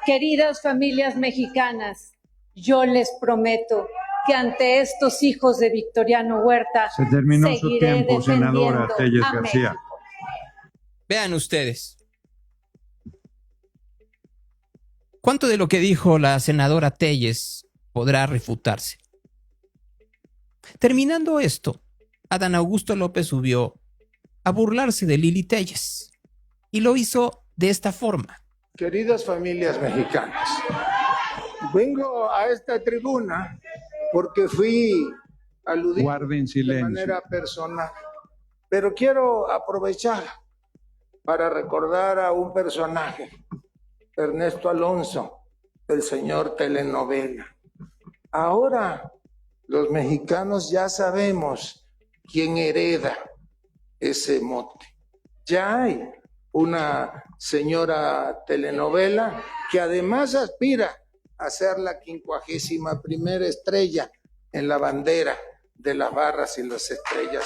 Queridas familias mexicanas, Yo les prometo que ante estos hijos de Victoriano Huerta Se terminó su seguiré tiempo, senadora defendiendo Telles a García. México. Vean ustedes. ¿Cuánto de lo que dijo la senadora Telles podrá refutarse? Terminando esto, Adán Augusto López subió a burlarse de Lili Telles y lo hizo de esta forma. Queridas familias mexicanas, vengo a esta tribuna porque fui aludido Guarden de silencio. manera personal, pero quiero aprovechar para recordar a un personaje, Ernesto Alonso, el señor telenovela. Ahora los mexicanos ya sabemos quién hereda ese mote. Ya hay una señora telenovela que además aspira a ser la 51ª estrella en la bandera de las barras y las estrellas.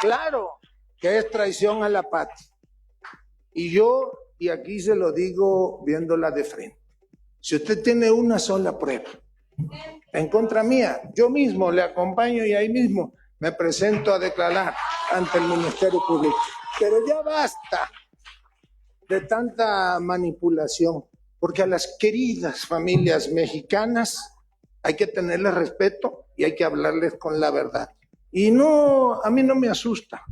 Claro que es traición a la patria. Y aquí se lo digo viéndola de frente. Si usted tiene una sola prueba en contra mía, yo mismo le acompaño y ahí mismo me presento a declarar ante el Ministerio Público. Pero ya basta de tanta manipulación, porque a las queridas familias mexicanas hay que tenerles respeto y hay que hablarles con la verdad. Y no, a mí no me asusta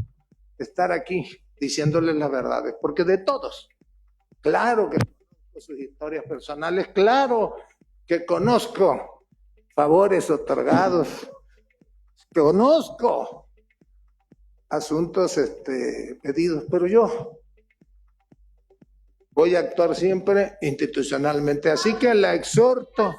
estar aquí diciéndoles las verdades, porque de todos, claro que conozco sus historias personales, claro que conozco favores otorgados, conozco asuntos pedidos, pero yo voy a actuar siempre institucionalmente. Así que la exhorto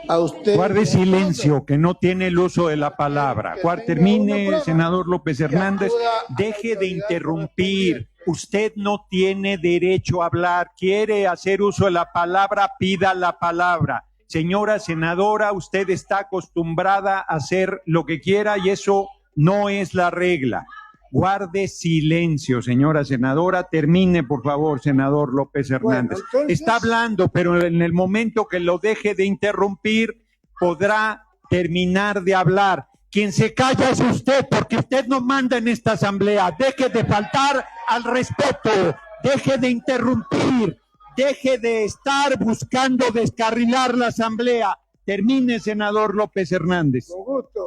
a usted. Guarde silencio, que no tiene el uso de la palabra. Termine, senador López Hernández. Deje de interrumpir. Usted no tiene derecho a hablar. Quiere hacer uso de la palabra, pida la palabra. Señora senadora, usted está acostumbrada a hacer lo que quiera y eso no es la regla. Guarde silencio, señora senadora. Termine, por favor, senador López Hernández. Bueno, entonces... Está hablando, pero en el momento que lo deje de interrumpir, podrá terminar de hablar. Quien se calla es usted, porque usted no manda en esta asamblea. Deje de faltar al respeto, deje de interrumpir, deje de estar buscando descarrilar la asamblea. Termine, senador López Hernández. Con gusto,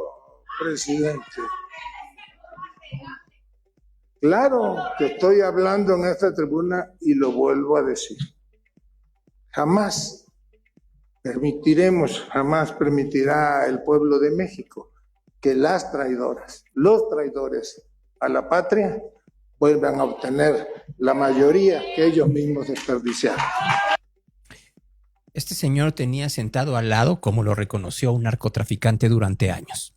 presidente. Claro que estoy hablando en esta tribuna y lo vuelvo a decir. Jamás permitirá el pueblo de México que las traidoras, los traidores a la patria vuelvan a obtener la mayoría que ellos mismos desperdiciaron. Este señor tenía sentado al lado, como lo reconoció, un narcotraficante durante años.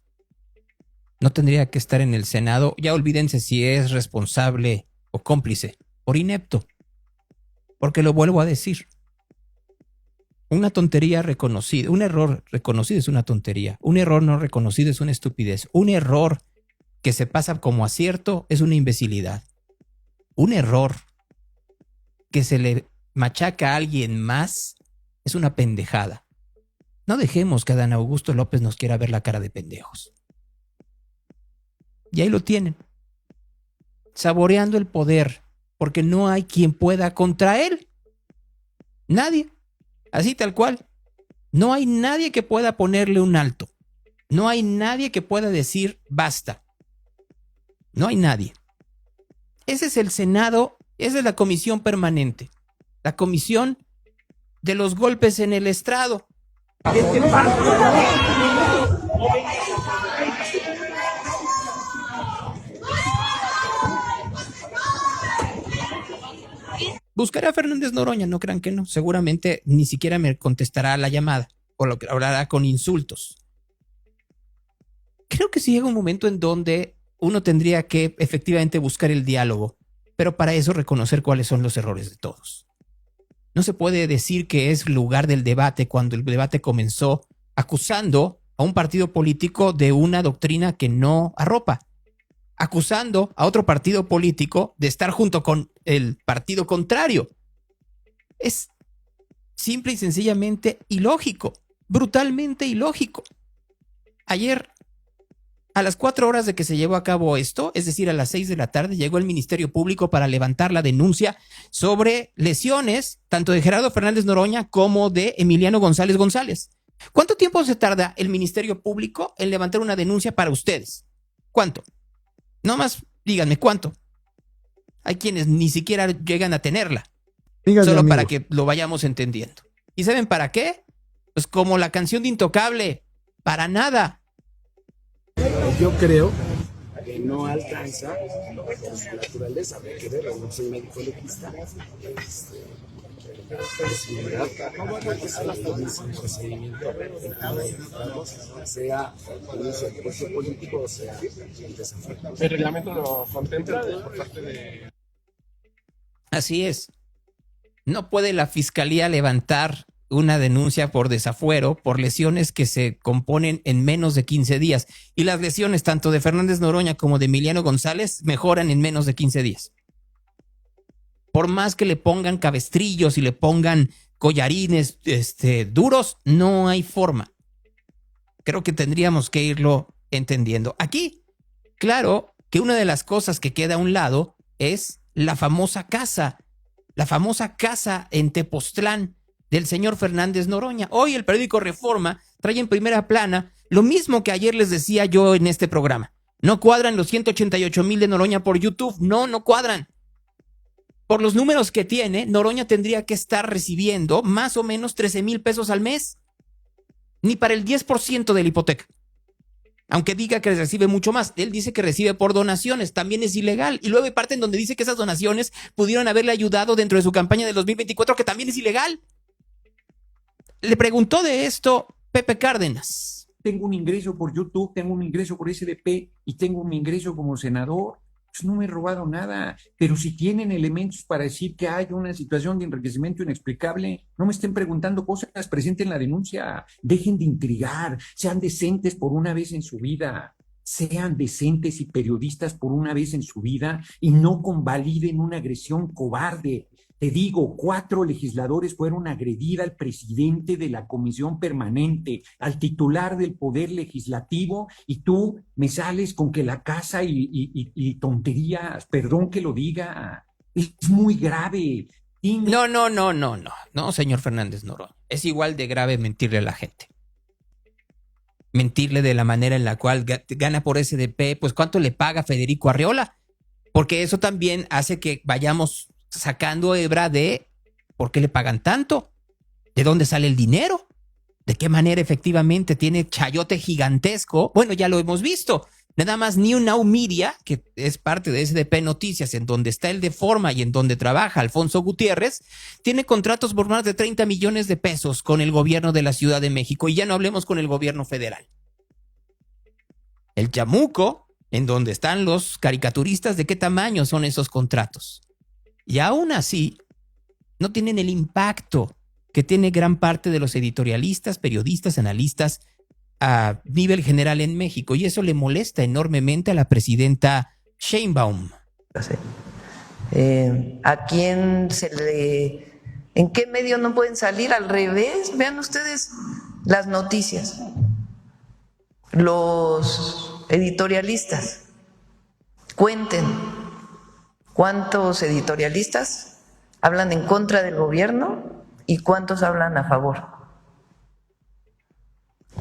No tendría que estar en el Senado, ya olvídense si es responsable o cómplice, por inepto. Porque lo vuelvo a decir. Una tontería reconocida, un error reconocido es una tontería, un error no reconocido es una estupidez, un error que se pasa como acierto es una imbecilidad. Un error que se le machaca a alguien más es una pendejada. No dejemos que Adán Augusto López nos quiera ver la cara de pendejos. Y ahí lo tienen, saboreando el poder, porque no hay quien pueda contra él. Nadie, así tal cual. No hay nadie que pueda ponerle un alto. No hay nadie que pueda decir basta. No hay nadie. Ese es el Senado, esa es la comisión permanente. La comisión de los golpes en el estrado. ¿Qué te pasa? Buscaré a Fernández Noroña, no crean que no. Seguramente ni siquiera me contestará la llamada o lo que hablará con insultos. Creo que sí llega un momento en donde uno tendría que efectivamente buscar el diálogo, pero para eso reconocer cuáles son los errores de todos. No se puede decir que es lugar del debate cuando el debate comenzó acusando a un partido político de una doctrina que no arropa, acusando a otro partido político de estar junto con el partido contrario. Es simple y sencillamente ilógico, brutalmente ilógico. Ayer, a las 4 horas de que se llevó a cabo esto, es decir, a las 6 de la tarde, llegó el Ministerio Público para levantar la denuncia sobre lesiones tanto de Gerardo Fernández Noroña como de Emiliano González González. ¿Cuánto tiempo se tarda el Ministerio Público en levantar una denuncia para ustedes? ¿Cuánto? No más díganme, ¿cuánto? Hay quienes ni siquiera llegan a tenerla. Dígame, solo amigo. para que lo vayamos entendiendo. ¿Y saben para qué? Pues como la canción de Intocable, para nada. Yo creo que no alcanza por su naturaleza, porque no soy médico legista. La posibilidad de que se autorice un procedimiento sea un uso de juicio político o sea el desafuero. ¿El reglamento lo contempla por parte de...? Así es. No puede la fiscalía levantar una denuncia por desafuero por lesiones que se componen en menos de 15 días. Y las lesiones tanto de Fernández Noroña como de Emiliano González mejoran en menos de 15 días. Por más que le pongan cabestrillos y le pongan collarines duros, no hay forma. Creo que tendríamos que irlo entendiendo. Aquí, claro que una de las cosas que queda a un lado es la famosa casa en Tepoztlán del señor Fernández Noroña. Hoy el periódico Reforma trae en primera plana lo mismo que ayer les decía yo en este programa. No cuadran los 188,000 de Noroña por YouTube. No cuadran. Por los números que tiene, Noroña tendría que estar recibiendo más o menos 13,000 pesos al mes. Ni para el 10% de la hipoteca. Aunque diga que recibe mucho más. Él dice que recibe por donaciones. También es ilegal. Y luego hay parte en donde dice que esas donaciones pudieron haberle ayudado dentro de su campaña de 2024, que también es ilegal. Le preguntó de esto Pepe Cárdenas. Tengo un ingreso por YouTube, tengo un ingreso por SDP y tengo un ingreso como senador. Pues no me he robado nada, pero si tienen elementos para decir que hay una situación de enriquecimiento inexplicable, no me estén preguntando cosas, presenten la denuncia, dejen de intrigar, sean decentes por una vez en su vida, sean decentes y periodistas por una vez en su vida y no convaliden una agresión cobarde. Te digo, 4 legisladores fueron a agredir al presidente de la comisión permanente, al titular del poder legislativo, y tú me sales con que la casa y tonterías, perdón que lo diga, es muy grave. No, señor Fernández Noroña. Es igual de grave mentirle a la gente. Mentirle de la manera en la cual gana por SDP, pues ¿cuánto le paga Federico Arreola? Porque eso también hace que vayamos sacando hebra de por qué le pagan tanto, de dónde sale el dinero, de qué manera efectivamente tiene chayote gigantesco. Bueno, ya lo hemos visto. Nada más New Now Media, que es parte de SDP Noticias, en donde está el Deforma y en donde trabaja Alfonso Gutiérrez, tiene contratos por más de 30 millones de pesos con el gobierno de la Ciudad de México. Y ya no hablemos con el gobierno federal. El Chamuco, en donde están los caricaturistas, ¿de qué tamaño son esos contratos? Y aún así, no tienen el impacto que tiene gran parte de los editorialistas, periodistas, analistas a nivel general en México. Y eso le molesta enormemente a la presidenta Sheinbaum. ¿A quién se le... ¿En qué medio no pueden salir? Al revés, vean ustedes las noticias. Los editorialistas, cuenten cuántos editorialistas hablan en contra del gobierno y cuántos hablan a favor.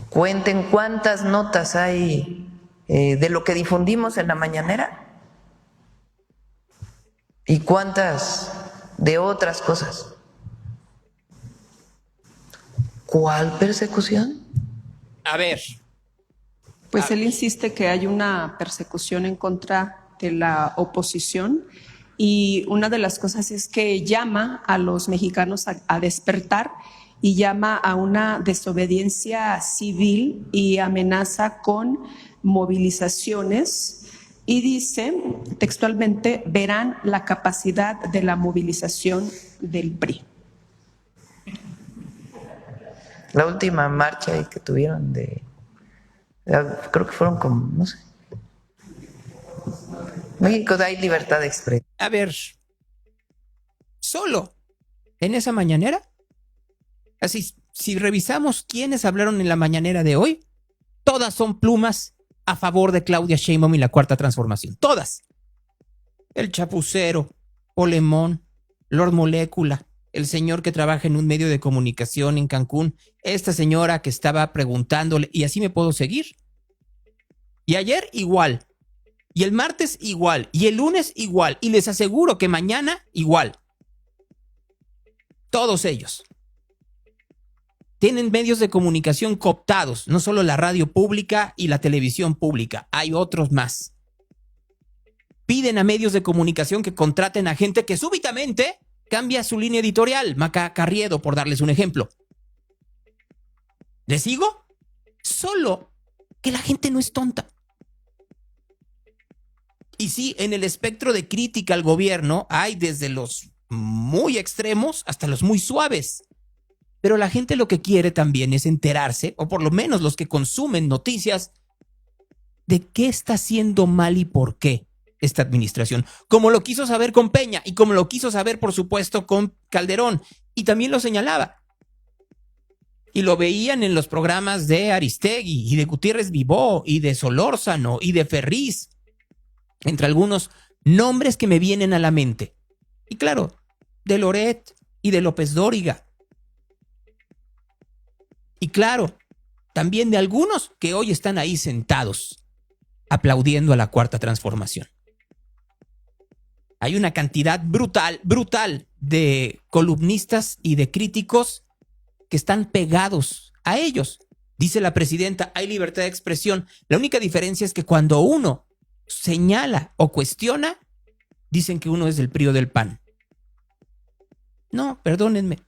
Cuenten cuántas notas hay de lo que difundimos en la mañanera y cuántas de otras cosas. ¿Cuál persecución? A ver. Pues él insiste que hay una persecución en contra de la oposición y una de las cosas es que llama a los mexicanos a despertar y llama a una desobediencia civil y amenaza con movilizaciones y dice textualmente, verán la capacidad de la movilización del PRI. La última marcha que tuvieron creo que fueron como, no sé. México hay libertad de expresión. A ver, solo en esa mañanera Así, si revisamos quiénes hablaron en la mañanera de hoy, todas son plumas a favor de Claudia Sheinbaum y la Cuarta Transformación. Todas. El Chapucero, Polemón, Lord Molécula, el señor que trabaja en un medio de comunicación en Cancún, esta señora que estaba preguntándole, y así me puedo seguir. Y ayer igual, y el martes igual, y el lunes igual, y les aseguro que mañana igual. Todos ellos tienen medios de comunicación cooptados, no solo la radio pública y la televisión pública, hay otros más. Piden a medios de comunicación que contraten a gente que súbitamente cambia su línea editorial. Maca Carriedo, por darles un ejemplo. ¿Les sigo? Solo que la gente no es tonta. Y sí, en el espectro de crítica al gobierno hay desde los muy extremos hasta los muy suaves. Pero la gente lo que quiere también es enterarse, o por lo menos los que consumen noticias, de qué está haciendo mal y por qué esta administración. Como lo quiso saber con Peña y como lo quiso saber, por supuesto, con Calderón. Y también lo señalaba. Y lo veían en los programas de Aristegui y de Gutiérrez Vivó y de Solórzano y de Ferriz. Entre algunos nombres que me vienen a la mente. Y claro, de Loret y de López Dóriga. Y claro, también de algunos que hoy están ahí sentados, aplaudiendo a la Cuarta Transformación. Hay una cantidad brutal de columnistas y de críticos que están pegados a ellos. Dice la presidenta, hay libertad de expresión. La única diferencia es que cuando uno señala o cuestiona, dicen que uno es del PRI o del PAN. No, perdónenme.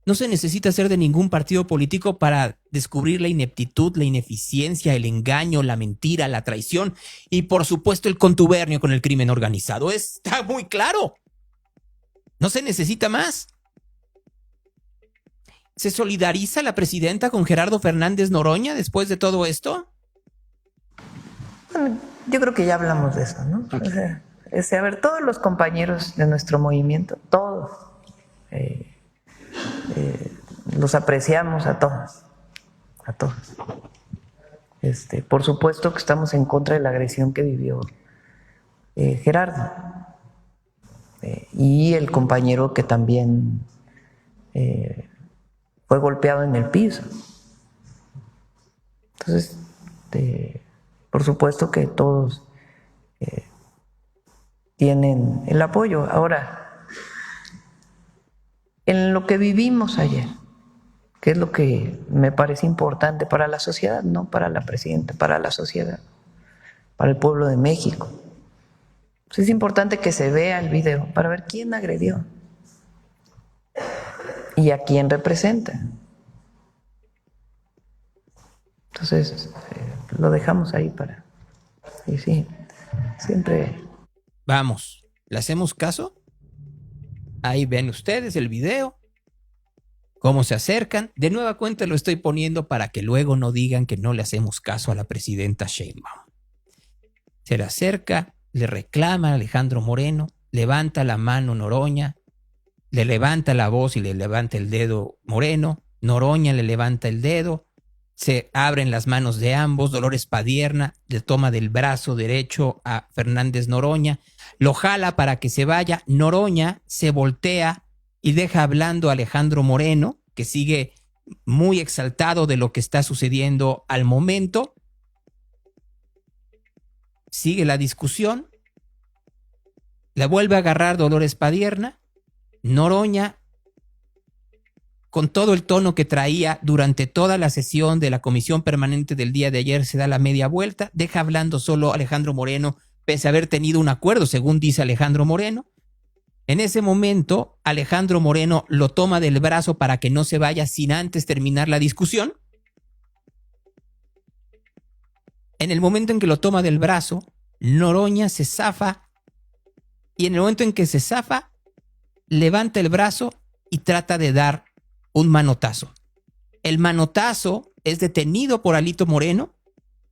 No se necesita ser de ningún partido político para descubrir la ineptitud, la ineficiencia, el engaño, la mentira, la traición y, por supuesto, el contubernio con el crimen organizado. Está muy claro. No se necesita más. ¿Se solidariza la presidenta con Gerardo Fernández Noroña después de todo esto? Bueno, yo creo que ya hablamos de eso, ¿no? Okay. O sea, a ver, todos los compañeros de nuestro movimiento, todos, los apreciamos a todos, por supuesto que estamos en contra de la agresión que vivió Gerardo y el compañero que también fue golpeado en el piso. Entonces, por supuesto que todos tienen el apoyo. Ahora, en lo que vivimos ayer, que es lo que me parece importante para la sociedad, no para la presidenta, para la sociedad, para el pueblo de México. Pues es importante que se vea el video para ver quién agredió y a quién representa. Entonces, lo dejamos ahí para... Y sí, siempre... Vamos, ¿le hacemos caso? Ahí ven ustedes el video, cómo se acercan. De nueva cuenta lo estoy poniendo para que luego no digan que no le hacemos caso a la presidenta Sheinbaum. Se le acerca, le reclama a Alejandro Moreno, levanta la mano Noroña, le levanta la voz y le levanta el dedo Moreno, Noroña le levanta el dedo, se abren las manos de ambos, Dolores Padierna le toma del brazo derecho a Fernández Noroña, lo jala para que se vaya, Noroña se voltea y deja hablando a Alejandro Moreno, que sigue muy exaltado de lo que está sucediendo al momento. Sigue la discusión, la vuelve a agarrar Dolores Padierna, Noroña, con todo el tono que traía durante toda la sesión de la comisión permanente del día de ayer, se da la media vuelta, deja hablando solo a Alejandro Moreno, pese a haber tenido un acuerdo, según dice Alejandro Moreno. En ese momento, Alejandro Moreno lo toma del brazo para que no se vaya sin antes terminar la discusión. En el momento en que lo toma del brazo, Noroña se zafa y en el momento en que se zafa, levanta el brazo y trata de dar un manotazo. El manotazo es detenido por Alito Moreno,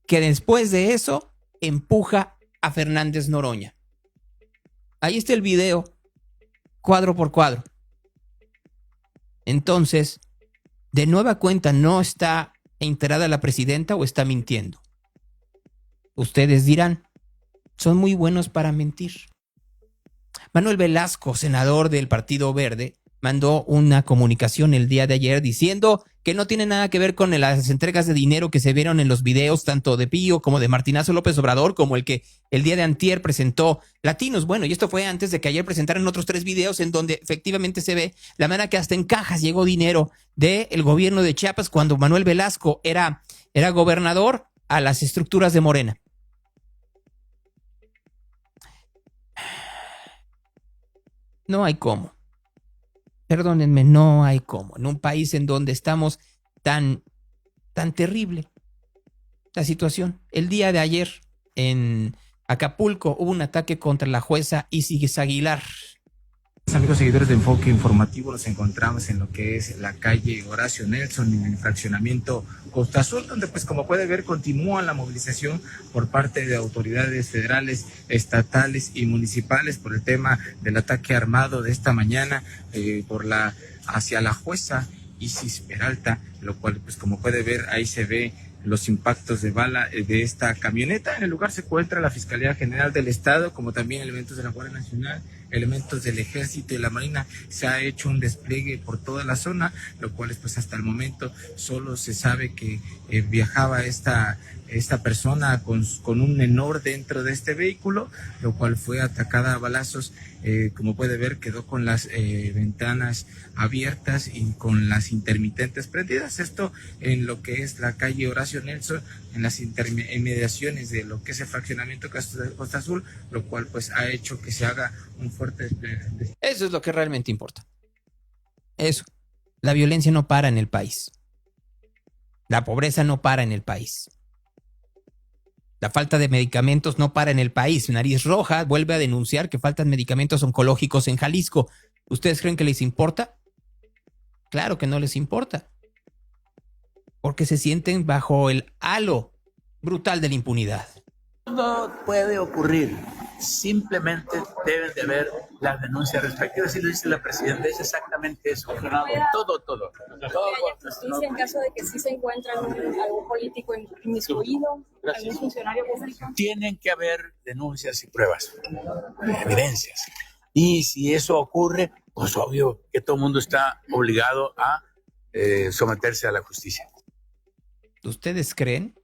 que después de eso empuja a Fernández Noroña. Ahí está el video, cuadro por cuadro. Entonces, ¿De nueva cuenta no está enterada la presidenta o está mintiendo? Ustedes dirán, son muy buenos para mentir. Manuel Velasco, senador del Partido Verde, mandó una comunicación el día de ayer diciendo que no tiene nada que ver con las entregas de dinero que se vieron en los videos tanto de Pío como de Martinazo López Obrador, como el que el día de antier presentó Latinos. Bueno, y esto fue antes de que ayer presentaran otros 3 videos en donde efectivamente se ve la manera que hasta en cajas llegó dinero del gobierno de Chiapas cuando Manuel Velasco era gobernador a las estructuras de Morena. No hay cómo. Perdónenme, no hay cómo. En un país en donde estamos tan terrible la situación. El día de ayer en Acapulco hubo un ataque contra la jueza Isis Aguilar. Amigos seguidores de Enfoque Informativo, nos encontramos en lo que es la calle Horacio Nelson, en el fraccionamiento Costa Azul, donde pues como puede ver continúa la movilización por parte de autoridades federales, estatales y municipales por el tema del ataque armado de esta mañana hacia la jueza Isis Peralta, lo cual pues como puede ver ahí se ve los impactos de bala de esta camioneta. En el lugar se encuentra la Fiscalía General del Estado, como también elementos de la Guardia Nacional, elementos del Ejército y la Marina. Se ha hecho un despliegue por toda la zona, lo cual pues hasta el momento solo se sabe que viajaba esta persona con un menor dentro de este vehículo, lo cual fue atacada a balazos. Como puede ver, quedó con las ventanas abiertas y con las intermitentes prendidas. Esto en lo que es la calle Horacio Nelson, en las inmediaciones de lo que es el fraccionamiento Costa Azul, lo cual pues ha hecho que se haga un fuerte despliegue. Eso es lo que realmente importa. Eso. La violencia no para en el país. La pobreza no para en el país. La falta de medicamentos no para en el país. Nariz Roja vuelve a denunciar que faltan medicamentos oncológicos en Jalisco. ¿Ustedes creen que les importa? Claro que no les importa. Porque se sienten bajo el halo brutal de la impunidad. No puede ocurrir. Simplemente deben de ver las denuncias respectivas. Y lo dice la presidenta, es exactamente eso. Todo. Justicia en caso de que sí se encuentra algún político inmiscuido, algún funcionario público. Tienen que haber denuncias y pruebas, evidencias. Y si eso ocurre, pues obvio que todo el mundo está obligado a someterse a la justicia. ¿Ustedes creen?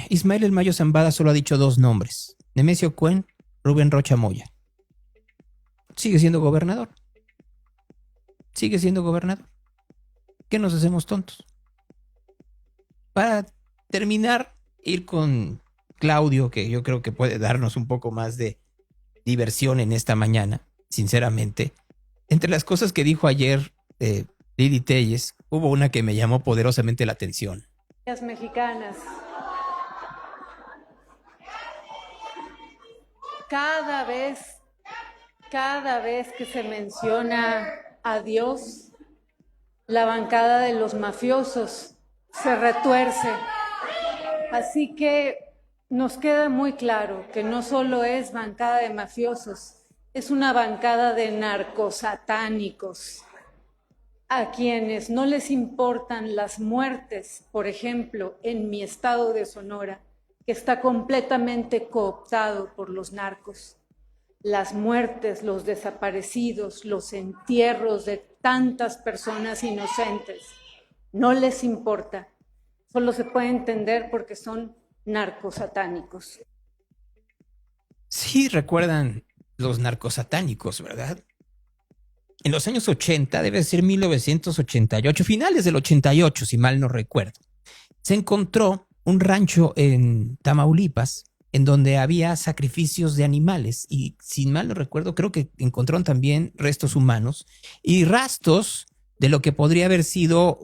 Ismael El Mayo Zambada solo ha dicho 2 nombres. Nemesio Cuen, Rubén Rocha Moya. Sigue siendo gobernador. Sigue siendo gobernador. ¿Qué nos hacemos tontos? Para terminar, ir con Claudio, que yo creo que puede darnos un poco más de diversión en esta mañana, sinceramente. Entre las cosas que dijo ayer Lili Telles, hubo una que me llamó poderosamente la atención. Las mexicanas. Cada vez que se menciona a Dios, la bancada de los mafiosos se retuerce. Así que nos queda muy claro que no solo es bancada de mafiosos, es una bancada de narcosatánicos, a quienes no les importan las muertes, por ejemplo, en mi estado de Sonora, que está completamente cooptado por los narcos. Las muertes, los desaparecidos, los entierros de tantas personas inocentes, no les importa. Solo se puede entender porque son narcosatánicos. Sí, recuerdan los narcosatánicos, ¿verdad? En los años 80, debe ser 1988, finales del 88, si mal no recuerdo, se encontró un rancho en Tamaulipas en donde había sacrificios de animales y, si mal no recuerdo, creo que encontraron también restos humanos y rastros de lo que podría haber sido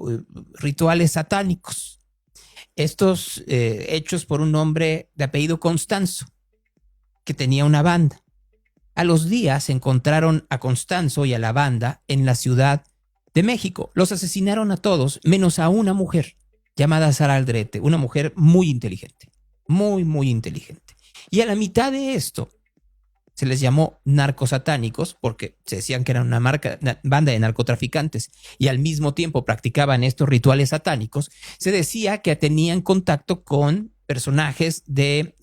rituales satánicos. Estos hechos por un hombre de apellido Constanzo, que tenía una banda. A los días encontraron a Constanzo y a la banda en la Ciudad de México. Los asesinaron a todos, menos a una mujer llamada Sara Aldrete, una mujer muy inteligente, muy inteligente. Y a la mitad de esto, se les llamó narcosatánicos porque se decían que eran una banda de narcotraficantes y al mismo tiempo practicaban estos rituales satánicos. Se decía que tenían contacto con personajes de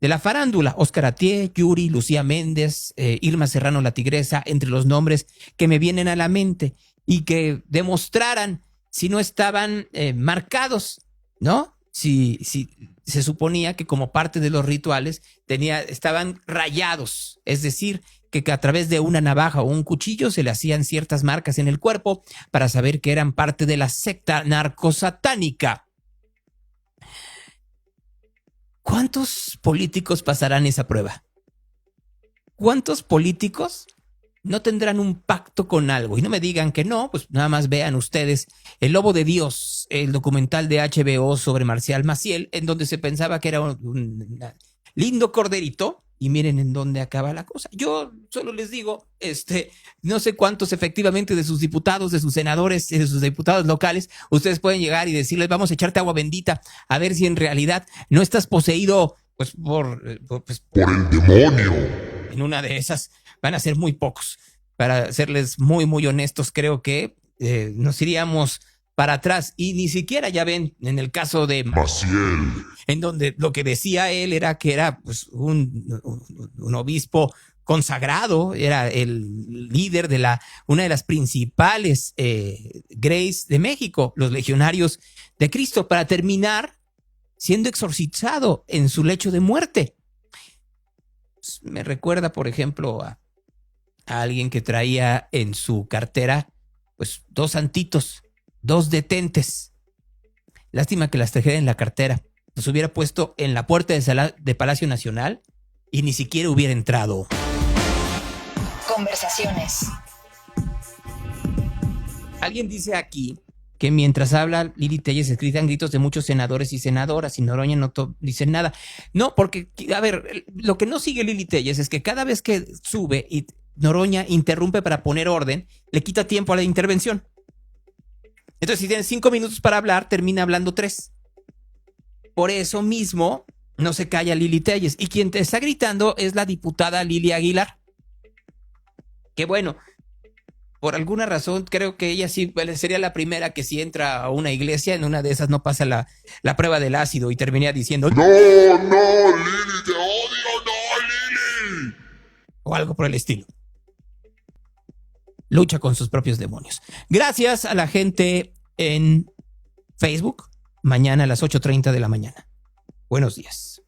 la farándula, Óscar Atié, Yuri, Lucía Méndez, Irma Serrano la Tigresa, entre los nombres que me vienen a la mente, y que demostraran si no estaban marcados, ¿no? Si se suponía que como parte de los rituales estaban rayados, es decir, que a través de una navaja o un cuchillo se le hacían ciertas marcas en el cuerpo para saber que eran parte de la secta narcosatánica. ¿Cuántos políticos pasarán esa prueba? ¿Cuántos políticos no tendrán un pacto con algo? Y no me digan que no, pues nada más vean ustedes El Lobo de Dios, el documental de HBO sobre Marcial Maciel, en donde se pensaba que era un lindo corderito, y miren en dónde acaba la cosa. Yo solo les digo, no sé cuántos efectivamente de sus diputados, de sus senadores, de sus diputados locales, ustedes pueden llegar y decirles, vamos a echarte agua bendita, a ver si en realidad no estás poseído pues por el demonio. En una de esas van a ser muy pocos. Para serles muy, muy honestos, creo que nos iríamos para atrás, y ni siquiera, ya ven, en el caso de Maciel, en donde lo que decía él era que era pues, un obispo consagrado, era el líder de una de las principales Grace de México, los Legionarios de Cristo, para terminar siendo exorcizado en su lecho de muerte. Pues, me recuerda, por ejemplo, a alguien que traía en su cartera pues 2 santitos, 2 detentes. Lástima que las trajera en la cartera. Los hubiera puesto en la puerta de Palacio Nacional y ni siquiera hubiera entrado. Conversaciones. Alguien dice aquí que mientras habla Lili Téllez se escuchan gritos de muchos senadores y senadoras, y Noroña no dice nada. No, porque, a ver, lo que no sigue Lili Téllez es que cada vez que sube y Noroña interrumpe para poner orden, le quita tiempo a la intervención. Entonces, si tienen 5 minutos para hablar, termina hablando 3. Por eso mismo no se calla Lili Téllez. Y quien te está gritando es la diputada Lili Aguilar. Que bueno, por alguna razón creo que ella sí sería la primera que si entra a una iglesia, en una de esas no pasa la prueba del ácido y termina diciendo ¡No, Lili, te odio, no, Lili! O algo por el estilo. Lucha con sus propios demonios. Gracias a la gente en Facebook. Mañana a las 8:30 de la mañana. Buenos días.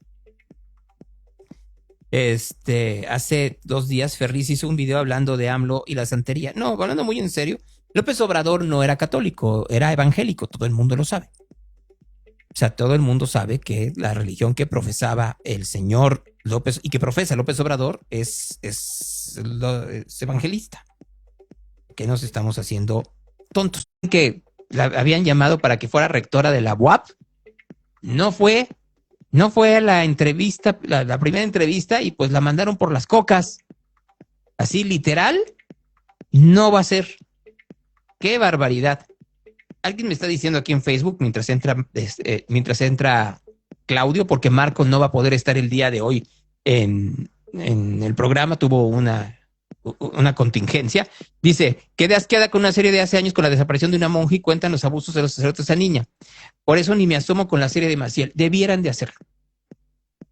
Hace 2 días Ferriz hizo un video hablando de AMLO y la santería. No, hablando muy en serio. López Obrador no era católico, era evangélico. Todo el mundo lo sabe. O sea, todo el mundo sabe que la religión que profesaba el señor López y que profesa López Obrador es evangelista. Que nos estamos haciendo tontos. Que la habían llamado para que fuera rectora de la UAP. No fue a la entrevista, la primera entrevista, y pues la mandaron por las cocas. Así literal, no va a ser. ¡Qué barbaridad! Alguien me está diciendo aquí en Facebook, mientras entra Claudio, porque Marco no va a poder estar el día de hoy en el programa, tuvo una contingencia. Dice, quedé asqueada con una serie de hace años con la desaparición de una monja y cuentan los abusos de los sacerdotes a esa niña. Por eso ni me asomo con la serie de Maciel. Debieran de hacerlo.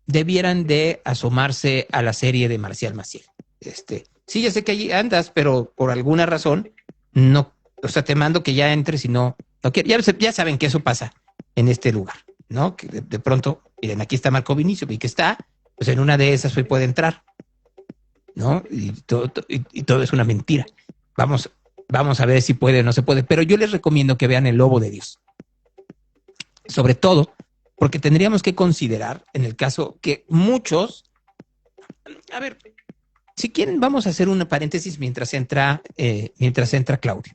Debieran de asomarse a la serie de Marcial Maciel. Sí, ya sé que allí andas, pero por alguna razón no, o sea, te mando que ya entres y no quieres. Ya saben que eso pasa en este lugar, ¿no? Que de pronto, miren, aquí está Marco Vinicio, y que está, pues en una de esas hoy puede entrar, ¿no? Y todo es una mentira. Vamos a ver si puede o no se puede, pero yo les recomiendo que vean El Lobo de Dios. Sobre todo porque tendríamos que considerar, en el caso que muchos, a ver, si quieren vamos a hacer un paréntesis mientras entra Claudio.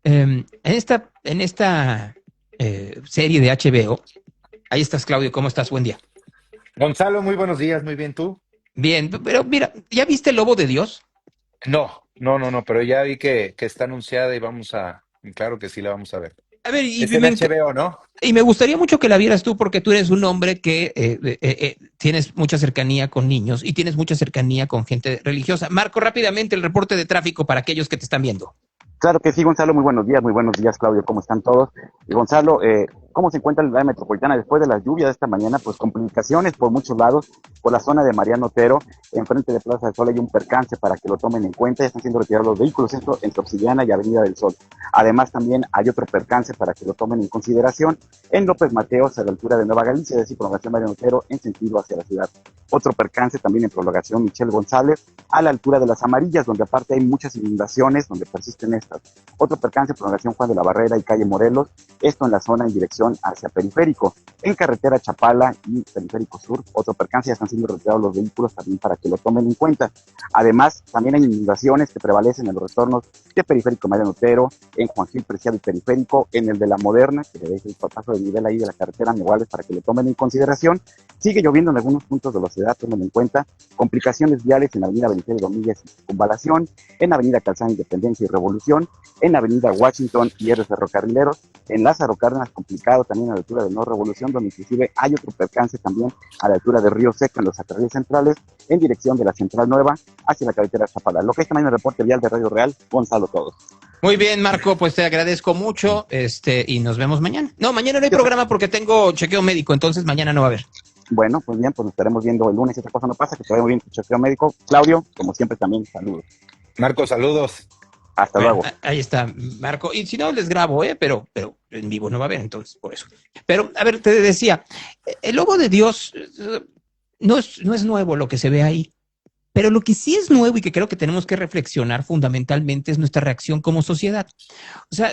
En esta serie de HBO, ahí estás, Claudio, ¿cómo estás? Buen día. Gonzalo, muy buenos días, muy bien, ¿tú? Bien, pero mira, ¿ya viste El Lobo de Dios? No, pero ya vi que está anunciada y claro que sí la vamos a ver. A ver, Es en HBO, ¿no? y me gustaría mucho que la vieras tú, porque tú eres un hombre que tienes mucha cercanía con niños y tienes mucha cercanía con gente religiosa. Marco, rápidamente el reporte de tráfico para aquellos que te están viendo. Claro que sí, Gonzalo, muy buenos días, Claudio, ¿cómo están todos? Y Gonzalo, ¿cómo se encuentra la ciudad metropolitana después de las lluvias de esta mañana? Pues complicaciones por muchos lados, por la zona de Mariano Otero, enfrente de Plaza del Sol hay un percance para que lo tomen en cuenta, ya están siendo retirados los vehículos entre Obsidiana y Avenida del Sol. Además también hay otro percance para que lo tomen en consideración en López Mateos, a la altura de Nueva Galicia, es decir, prolongación Mariano Otero en sentido hacia la ciudad. Otro percance también en prolongación Michel González, a la altura de Las Amarillas, donde aparte hay muchas inundaciones, donde persisten estas. Otro percance, prolongación Juan de la Barrera y calle Morelos, esto en la zona en dirección hacia Periférico. En carretera Chapala y Periférico Sur, otro percance, ya están siendo retirados los vehículos también para que lo tomen en cuenta. Además, también hay inundaciones que prevalecen en los retornos de Periférico Mariano Otero, en Juan Gil Preciado y Periférico, en el de La Moderna, que le deja el paso de nivel ahí de la carretera Neguales para que lo tomen en consideración. Sigue lloviendo en algunos puntos de la ciudad, tengan en cuenta. Complicaciones viales en la avenida Benito Domínguez y Circunvalación, en avenida Calzada Independencia y Revolución, en avenida Washington y R. Ferrocarrileros, en Lázaro Cárdenas complicado también a la altura de No Revolución, donde inclusive hay otro percance también a la altura de Río Seco en los acarriles centrales, en dirección de la Central Nueva hacia la carretera Chapala. Lo que es también el reporte vial de Radio Real, Gonzalo Todos. Muy bien, Marco, pues te agradezco mucho, y nos vemos mañana. No, mañana no hay programa porque tengo chequeo médico, entonces mañana no va a haber. Bueno, pues bien, pues nos estaremos viendo el lunes, si otra cosa no pasa, que te vaya muy bien tu chequeo médico. Claudio, como siempre también, saludos. Marco, saludos. Hasta luego. Ahí está, Marco. Y si no, les grabo, pero en vivo no va a haber, entonces, por eso. Pero, a ver, te decía, el lobo de Dios no es nuevo lo que se ve ahí, pero lo que sí es nuevo y que creo que tenemos que reflexionar fundamentalmente es nuestra reacción como sociedad. O sea,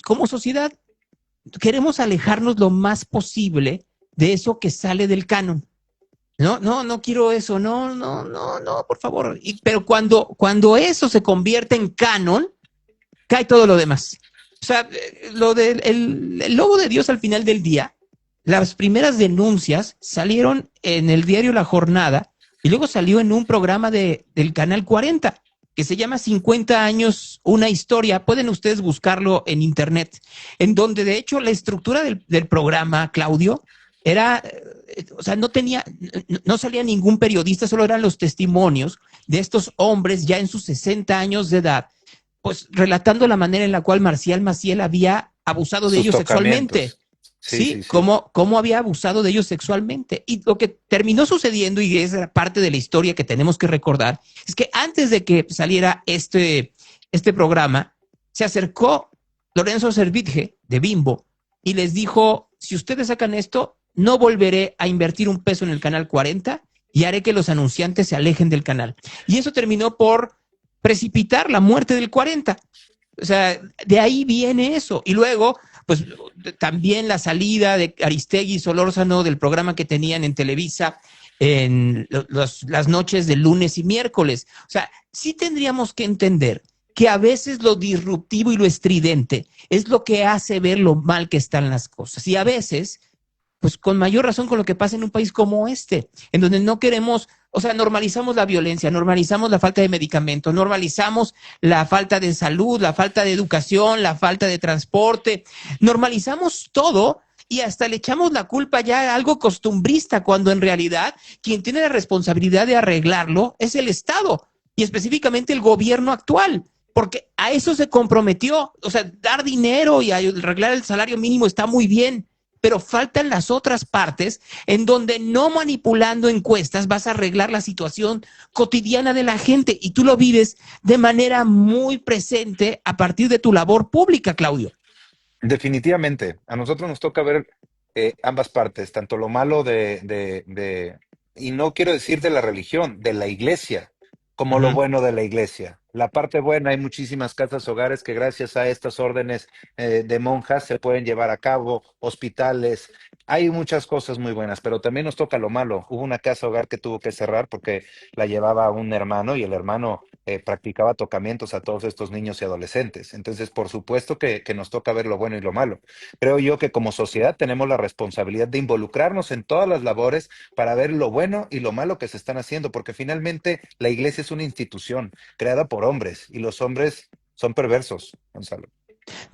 como sociedad queremos alejarnos lo más posible de eso que sale del canon. No quiero eso, no, por favor. Pero cuando eso se convierte en canon, cae todo lo demás. O sea, lo del el lobo de Dios al final del día, las primeras denuncias salieron en el diario La Jornada y luego salió en un programa del Canal 40 que se llama 50 años, una historia. Pueden ustedes buscarlo en internet, en donde de hecho la estructura del programa, Claudio, era, o sea, no salía ningún periodista, solo eran los testimonios de estos hombres ya en sus 60 años de edad, pues relatando la manera en la cual Marcial Maciel había abusado de ellos sexualmente. Sí. Cómo había abusado de ellos sexualmente. Y lo que terminó sucediendo, y es parte de la historia que tenemos que recordar, es que antes de que saliera este programa, se acercó Lorenzo Servitje de Bimbo y les dijo: si ustedes sacan esto, no volveré a invertir un peso en el Canal 40 y haré que los anunciantes se alejen del canal. Y eso terminó por precipitar la muerte del 40. O sea, de ahí viene eso. Y luego, pues también la salida de Aristegui y Solórzano del programa que tenían en Televisa en las noches de lunes y miércoles. O sea, sí tendríamos que entender que a veces lo disruptivo y lo estridente es lo que hace ver lo mal que están las cosas. Y a veces, pues con mayor razón con lo que pasa en un país como este, en donde no queremos, o sea, normalizamos la violencia, normalizamos la falta de medicamentos, normalizamos la falta de salud, la falta de educación, la falta de transporte, normalizamos todo y hasta le echamos la culpa ya a algo costumbrista, cuando en realidad quien tiene la responsabilidad de arreglarlo es el Estado y específicamente el gobierno actual, porque a eso se comprometió. O sea, dar dinero y arreglar el salario mínimo está muy bien, pero faltan las otras partes en donde no manipulando encuestas vas a arreglar la situación cotidiana de la gente, y tú lo vives de manera muy presente a partir de tu labor pública, Claudio. Definitivamente, a nosotros nos toca ver ambas partes, tanto lo malo y no quiero decir de la religión, de la iglesia, como lo bueno de la iglesia. La parte buena, hay muchísimas casas hogares que gracias a estas órdenes de monjas se pueden llevar a cabo, hospitales, hay muchas cosas muy buenas, pero también nos toca lo malo. Hubo una casa hogar que tuvo que cerrar porque la llevaba un hermano y el hermano practicaba tocamientos a todos estos niños y adolescentes. Entonces, por supuesto que nos toca ver lo bueno y lo malo. Creo yo que como sociedad tenemos la responsabilidad de involucrarnos en todas las labores para ver lo bueno y lo malo que se están haciendo, porque finalmente la iglesia es una institución creada por hombres y los hombres son perversos, Gonzalo.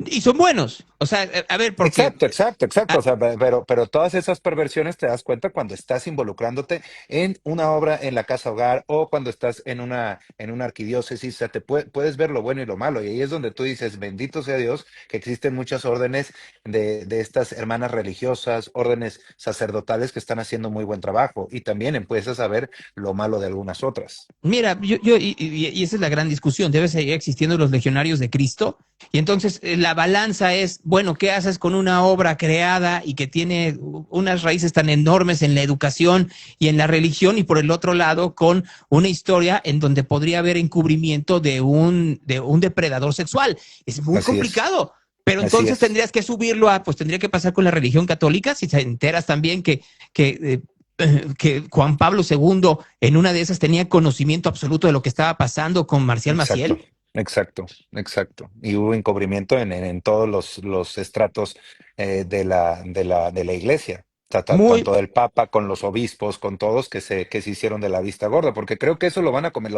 Y son buenos. O sea, a ver, porque... Exacto. O sea, pero todas esas perversiones te das cuenta cuando estás involucrándote en una obra en la casa hogar o cuando estás en una arquidiócesis. O sea, puedes ver lo bueno y lo malo. Y ahí es donde tú dices, bendito sea Dios, que existen muchas órdenes de estas hermanas religiosas, órdenes sacerdotales que están haciendo muy buen trabajo. Y también empiezas a ver lo malo de algunas otras. Mira, y esa es la gran discusión. Debe seguir existiendo los legionarios de Cristo. Y entonces la balanza es, bueno, ¿qué haces con una obra creada y que tiene unas raíces tan enormes en la educación y en la religión? Y por el otro lado, con una historia en donde podría haber encubrimiento de un depredador sexual. Es muy complicado. Pero entonces tendrías que subirlo pues tendría que pasar con la religión católica. Si te enteras también que Juan Pablo II en una de esas tenía conocimiento absoluto de lo que estaba pasando con Marcial Maciel. Exacto. Y hubo encubrimiento en todos los estratos de la iglesia. Tanto del Papa, con los obispos, con todos que se hicieron de la vista gorda, porque creo que eso lo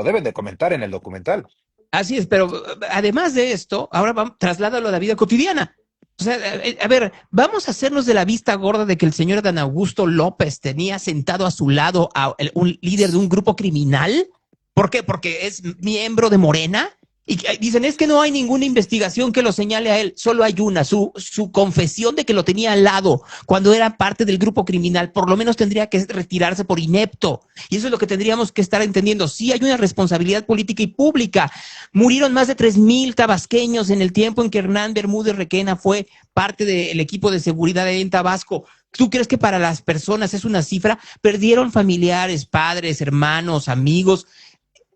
deben de comentar en el documental. Así es, pero además de esto, ahora trasládalo a la vida cotidiana. O sea, a ver, vamos a hacernos de la vista gorda de que el señor Dan Augusto López tenía sentado a su lado a un líder de un grupo criminal. ¿Por qué? Porque es miembro de Morena. Y dicen, es que no hay ninguna investigación que lo señale a él, solo hay una, su confesión de que lo tenía al lado cuando era parte del grupo criminal. Por lo menos tendría que retirarse por inepto. Y eso es lo que tendríamos que estar entendiendo. Sí hay una responsabilidad política y pública. Murieron más de 3,000 tabasqueños en el tiempo en que Hernán Bermúdez Requena fue parte del equipo de seguridad en Tabasco. ¿Tú crees que para las personas es una cifra? Perdieron familiares, padres, hermanos, amigos.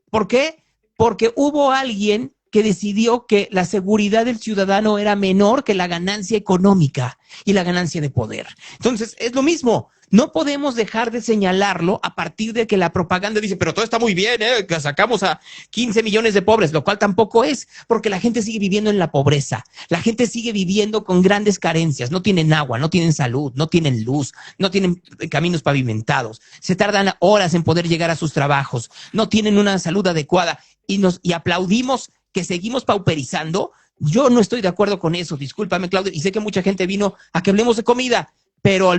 ¿Por qué? Porque hubo alguien que decidió que la seguridad del ciudadano era menor que la ganancia económica y la ganancia de poder. Entonces, es lo mismo. No podemos dejar de señalarlo a partir de que la propaganda dice, pero todo está muy bien, que sacamos a 15 millones de pobres, lo cual tampoco es, porque la gente sigue viviendo en la pobreza. La gente sigue viviendo con grandes carencias. No tienen agua, no tienen salud, no tienen luz, no tienen caminos pavimentados. Se tardan horas en poder llegar a sus trabajos. No tienen una salud adecuada. Y aplaudimos que seguimos pauperizando. Yo no estoy de acuerdo con eso, discúlpame, Claudio, y sé que mucha gente vino a que hablemos de comida, pero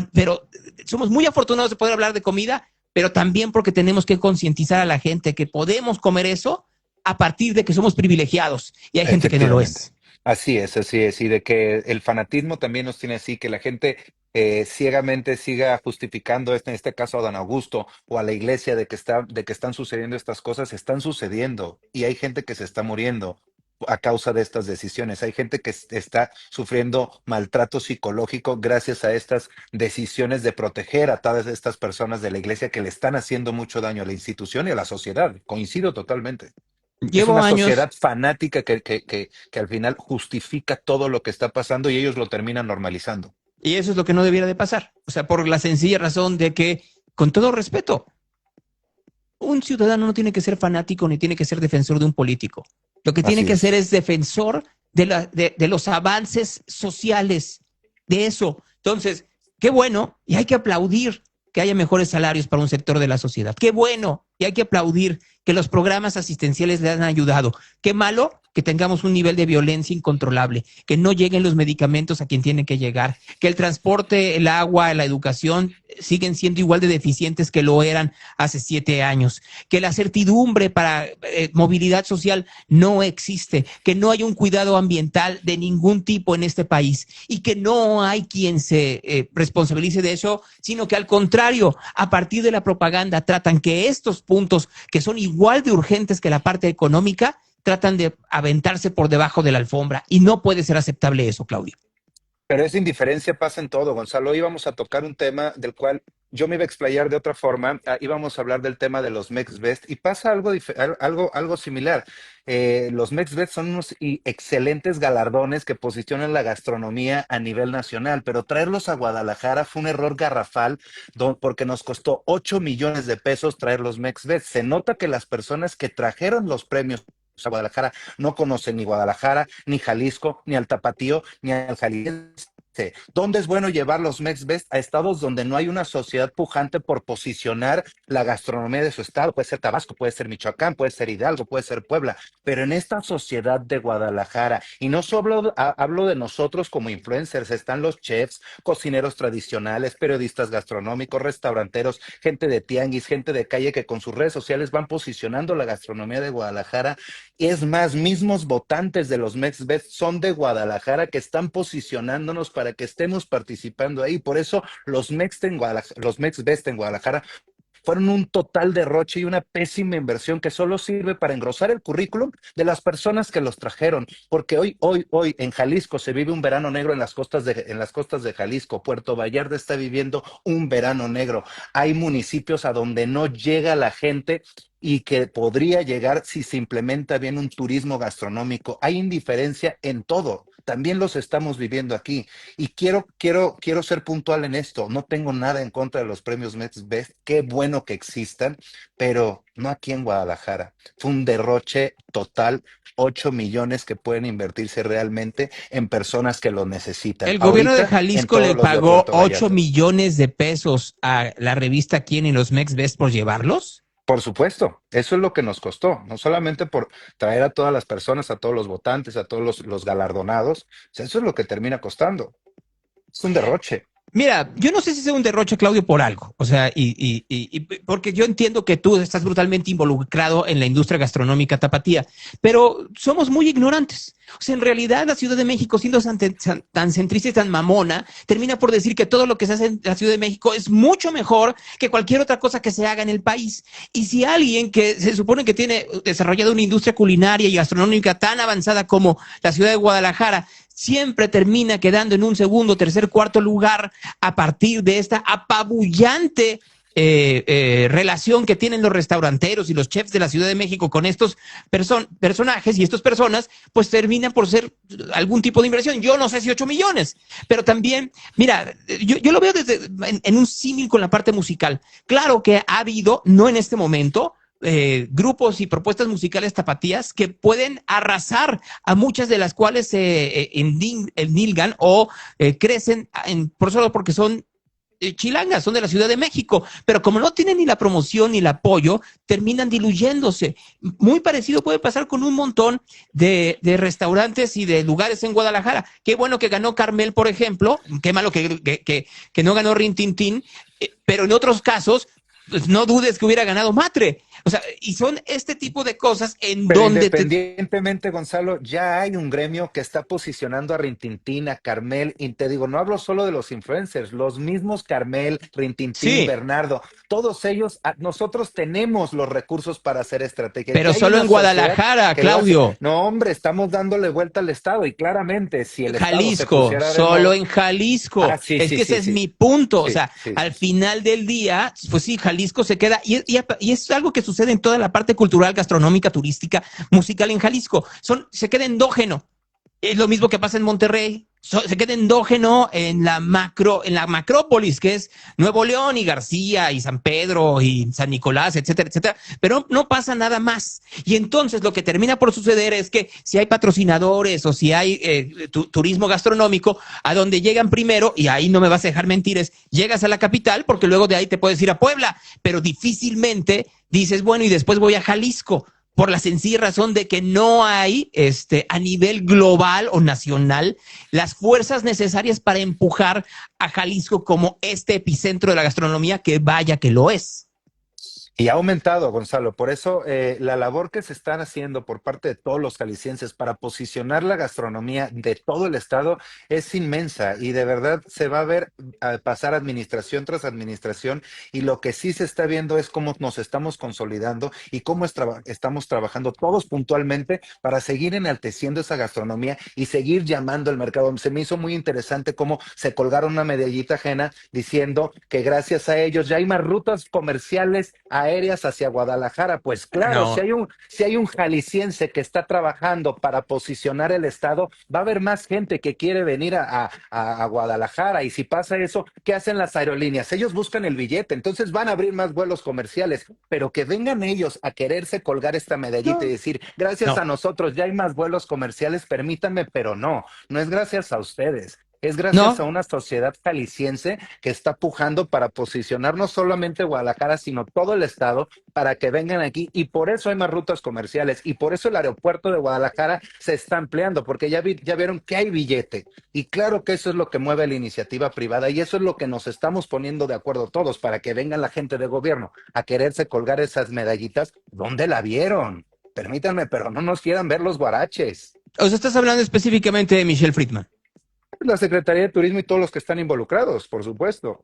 somos muy afortunados de poder hablar de comida, pero también porque tenemos que concientizar a la gente que podemos comer eso a partir de que somos privilegiados, y hay gente que no lo es. Así es, y de que el fanatismo también nos tiene así, que la gente ciegamente siga justificando en este caso a Don Augusto o a la iglesia de que están sucediendo estas cosas. Están sucediendo y hay gente que se está muriendo a causa de estas decisiones. Hay gente que está sufriendo maltrato psicológico gracias a estas decisiones de proteger a todas estas personas de la iglesia que le están haciendo mucho daño a la institución y a la sociedad. Coincido totalmente. Es una sociedad fanática que al final justifica todo lo que está pasando y ellos lo terminan normalizando. Y eso es lo que no debiera de pasar. O sea, por la sencilla razón de que, con todo respeto, un ciudadano no tiene que ser fanático ni tiene que ser defensor de un político. Lo que tiene que ser es defensor de los avances sociales, de eso. Entonces, qué bueno, y hay que aplaudir que haya mejores salarios para un sector de la sociedad. Qué bueno, y hay que aplaudir que los programas asistenciales le han ayudado. Qué malo que tengamos un nivel de violencia incontrolable, que no lleguen los medicamentos a quien tienen que llegar, que el transporte, el agua, la educación siguen siendo igual de deficientes que lo eran hace 7 años, que la certidumbre para movilidad social no existe, que no hay un cuidado ambiental de ningún tipo en este país y que no hay quien se responsabilice de eso, sino que al contrario, a partir de la propaganda tratan que estos puntos que son igual de urgentes que la parte económica, tratan de aventarse por debajo de la alfombra y no puede ser aceptable eso, Claudio. Pero esa indiferencia pasa en todo, Gonzalo. Hoy íbamos a tocar un tema del cual yo me iba a explayar de otra forma. Íbamos a hablar del tema de los MexBest y pasa algo similar. Los MexBest son unos excelentes galardones que posicionan la gastronomía a nivel nacional, pero traerlos a Guadalajara fue un error garrafal porque nos costó 8 millones de pesos traer los MexBest. Se nota que las personas que trajeron los premios a Guadalajara no conocen ni Guadalajara, ni Jalisco, ni al Tapatío, ni al Jalisco. ¿Dónde es bueno llevar los Mex-Best? A estados donde no hay una sociedad pujante por posicionar la gastronomía de su estado. Puede ser Tabasco, puede ser Michoacán, puede ser Hidalgo, puede ser Puebla, pero en esta sociedad de Guadalajara, y no solo hablo de nosotros como influencers, están los chefs, cocineros tradicionales, periodistas gastronómicos, restauranteros, gente de tianguis, gente de calle que con sus redes sociales van posicionando la gastronomía de Guadalajara. Y es más, mismos votantes de los Mex-Best son de Guadalajara que están posicionándonos para que estemos participando ahí. Por eso los Mex-Best en Guadalajara fueron un total derroche y una pésima inversión que solo sirve para engrosar el currículum de las personas que los trajeron, porque hoy en Jalisco se vive un verano negro en las costas de Jalisco. Puerto Vallarta está viviendo un verano negro. Hay municipios a donde no llega la gente y que podría llegar si se implementa bien un turismo gastronómico. Hay indiferencia en todo. También los estamos viviendo aquí. Y quiero ser puntual en esto. No tengo nada en contra de los premios Mex-Best. Qué bueno que existan, pero no aquí en Guadalajara. Fue un derroche total. 8 millones que pueden invertirse realmente en personas que lo necesitan. El gobierno de Ahorita, Jalisco en le todos los de pagó Puerto Vallarta. 8 millones de pesos a la revista Quién y los Mex-Best por llevarlos. Por supuesto, eso es lo que nos costó, no solamente por traer a todas las personas, a todos los votantes, a todos los galardonados, o sea, eso es lo que termina costando. Es un derroche. Mira, yo no sé si sea un derroche, Claudio, por algo. O sea, porque yo entiendo que tú estás brutalmente involucrado en la industria gastronómica tapatía, pero somos muy ignorantes. O sea, en realidad la Ciudad de México, siendo tan centrista y tan mamona, termina por decir que todo lo que se hace en la Ciudad de México es mucho mejor que cualquier otra cosa que se haga en el país. Y si alguien que se supone que tiene desarrollada una industria culinaria y gastronómica tan avanzada como la ciudad de Guadalajara, siempre termina quedando en un segundo, tercer, cuarto lugar a partir de esta apabullante relación que tienen los restauranteros y los chefs de la Ciudad de México con estos personajes y estas personas, pues terminan por ser algún tipo de inversión. Yo no sé si 8 millones, pero también, mira, yo lo veo en un símil con la parte musical. Claro que ha habido, no en este momento, grupos y propuestas musicales tapatías que pueden arrasar a muchas de las cuales se endilgan o crecen solo porque son chilangas, son de la Ciudad de México, pero como no tienen ni la promoción ni el apoyo, terminan diluyéndose. Muy parecido puede pasar con un montón de restaurantes y de lugares en Guadalajara. Qué bueno que ganó Carmel, por ejemplo, qué malo que no ganó Rin Tin Tin, pero en otros casos, pues no dudes que hubiera ganado Matre. O sea, y son este tipo de cosas en Pero donde independientemente, Gonzalo, ya hay un gremio que está posicionando a Rintintín, a Carmel, y te digo, no hablo solo de los influencers, los mismos Carmel, Rintintín, Sí. Bernardo, todos ellos, nosotros tenemos los recursos para hacer estrategia. Pero Ya hay solo una en Guadalajara, sociedad que lo hace. Claudio. No, hombre, estamos dándole vuelta al Estado y claramente si el Estado se Jalisco, pusiera de solo modo- en Jalisco. Ah, sí, Es sí, que sí, ese sí. es mi punto. O Sí, sea, sí. al final del día, pues sí, Jalisco se queda, y es algo que sucede en toda la parte cultural, gastronómica, turística, musical en Jalisco. Se queda endógeno. Es lo mismo que pasa en Monterrey. Se queda endógeno en la macrópolis, que es Nuevo León y García y San Pedro y San Nicolás, etcétera, etcétera. Pero no pasa nada más. Y entonces lo que termina por suceder es que si hay patrocinadores o si hay turismo gastronómico, a donde llegan primero, y ahí no me vas a dejar mentir, llegas a la capital porque luego de ahí te puedes ir a Puebla, pero difícilmente dices, bueno, y después voy a Jalisco. Por la sencilla razón de que no hay a nivel global o nacional las fuerzas necesarias para empujar a Jalisco como este epicentro de la gastronomía, que vaya que lo es. Y ha aumentado, Gonzalo. Por eso la labor que se están haciendo por parte de todos los jaliscienses para posicionar la gastronomía de todo el estado es inmensa y de verdad se va a ver pasar administración tras administración, y lo que sí se está viendo es cómo nos estamos consolidando y cómo estamos trabajando todos puntualmente para seguir enalteciendo esa gastronomía y seguir llamando al mercado. Se me hizo muy interesante cómo se colgaron una medallita ajena diciendo que gracias a ellos ya hay más rutas comerciales aéreas hacia Guadalajara. Pues claro, No. si hay un jalisciense que está trabajando para posicionar el estado, va a haber más gente que quiere venir a Guadalajara. Y si pasa eso, ¿qué hacen las aerolíneas? Ellos buscan el billete, entonces van a abrir más vuelos comerciales, pero que vengan ellos a quererse colgar esta medallita y decir, gracias No. a nosotros ya hay más vuelos comerciales, permítanme, pero no es gracias a ustedes. Es gracias No. a una sociedad jalisciense que está pujando para posicionar no solamente Guadalajara, sino todo el estado para que vengan aquí. Y por eso hay más rutas comerciales. Y por eso el aeropuerto de Guadalajara se está ampliando, porque ya vieron que hay billete. Y claro que eso es lo que mueve la iniciativa privada. Y eso es lo que nos estamos poniendo de acuerdo todos, para que venga la gente de gobierno a quererse colgar esas medallitas. ¿Dónde la vieron? Permítanme, pero no nos quieran ver los guaraches. O sea, estás hablando específicamente de Michelle Friedman. La Secretaría de Turismo y todos los que están involucrados, por supuesto,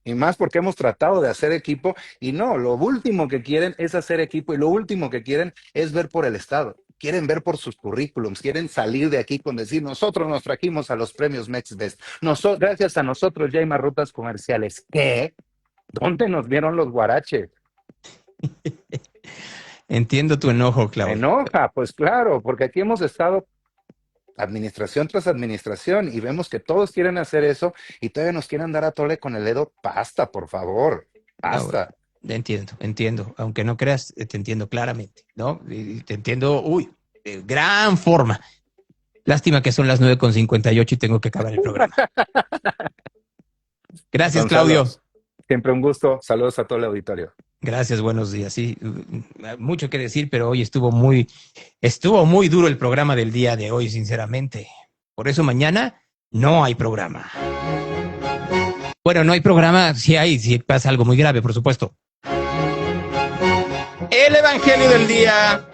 y más porque hemos tratado de hacer equipo y no, lo último que quieren es hacer equipo y lo último que quieren es ver por el Estado, quieren ver por sus currículums, quieren salir de aquí con decir, nosotros nos trajimos a los premios MexBest, gracias a nosotros ya hay más rutas comerciales. ¿Qué? ¿Dónde nos vieron los guaraches? Entiendo tu enojo, Claudio. Me enoja, pues claro, porque aquí hemos estado administración tras administración y vemos que todos quieren hacer eso y todavía nos quieren dar a tole con el dedo. Basta, por favor, basta. No, entiendo, aunque no creas, te entiendo claramente, ¿no? Y te entiendo, de gran forma. Lástima que son las 9:58 y tengo que acabar el programa. Gracias, Claudio. Siempre un gusto. Saludos a todo el auditorio. Gracias, buenos días. Sí, mucho que decir, pero hoy estuvo muy duro el programa del día de hoy, sinceramente. Por eso mañana no hay programa. Bueno, no hay programa, sí hay, si pasa algo muy grave, por supuesto. El Evangelio del día.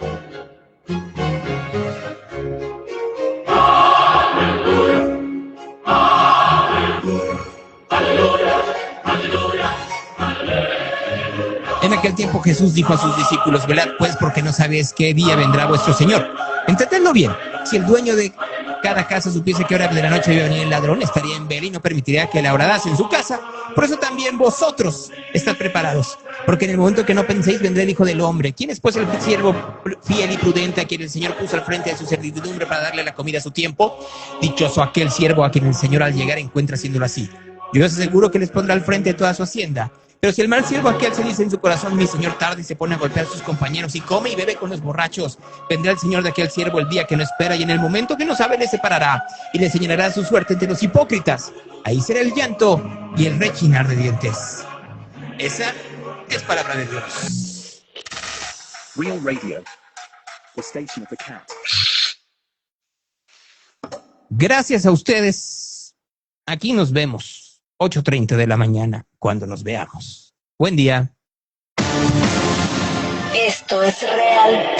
En aquel tiempo Jesús dijo a sus discípulos, velad pues porque no sabéis qué día vendrá vuestro Señor. Entendedlo bien, si el dueño de cada casa supiese qué hora de la noche iba a venir el ladrón, estaría en vela y no permitiría que la horadase en su casa. Por eso también vosotros estad preparados, porque en el momento que no penséis vendrá el Hijo del Hombre. ¿Quién es pues el siervo fiel y prudente a quien el Señor puso al frente de su servidumbre para darle la comida a su tiempo? Dichoso aquel siervo a quien el Señor al llegar encuentra haciéndolo así. Yo os aseguro que les pondrá al frente de toda su hacienda. Pero si el mal siervo aquel se dice en su corazón, mi señor tarda y se pone a golpear a sus compañeros y come y bebe con los borrachos, vendrá el señor de aquel siervo el día que no espera y en el momento que no sabe le separará y le señalará su suerte entre los hipócritas. Ahí será el llanto y el rechinar de dientes. Esa es palabra de Dios. Real Radio, the station of the cat. Gracias a ustedes. Aquí nos vemos. 8:30 de la mañana, cuando nos veamos. Buen día. Esto es real.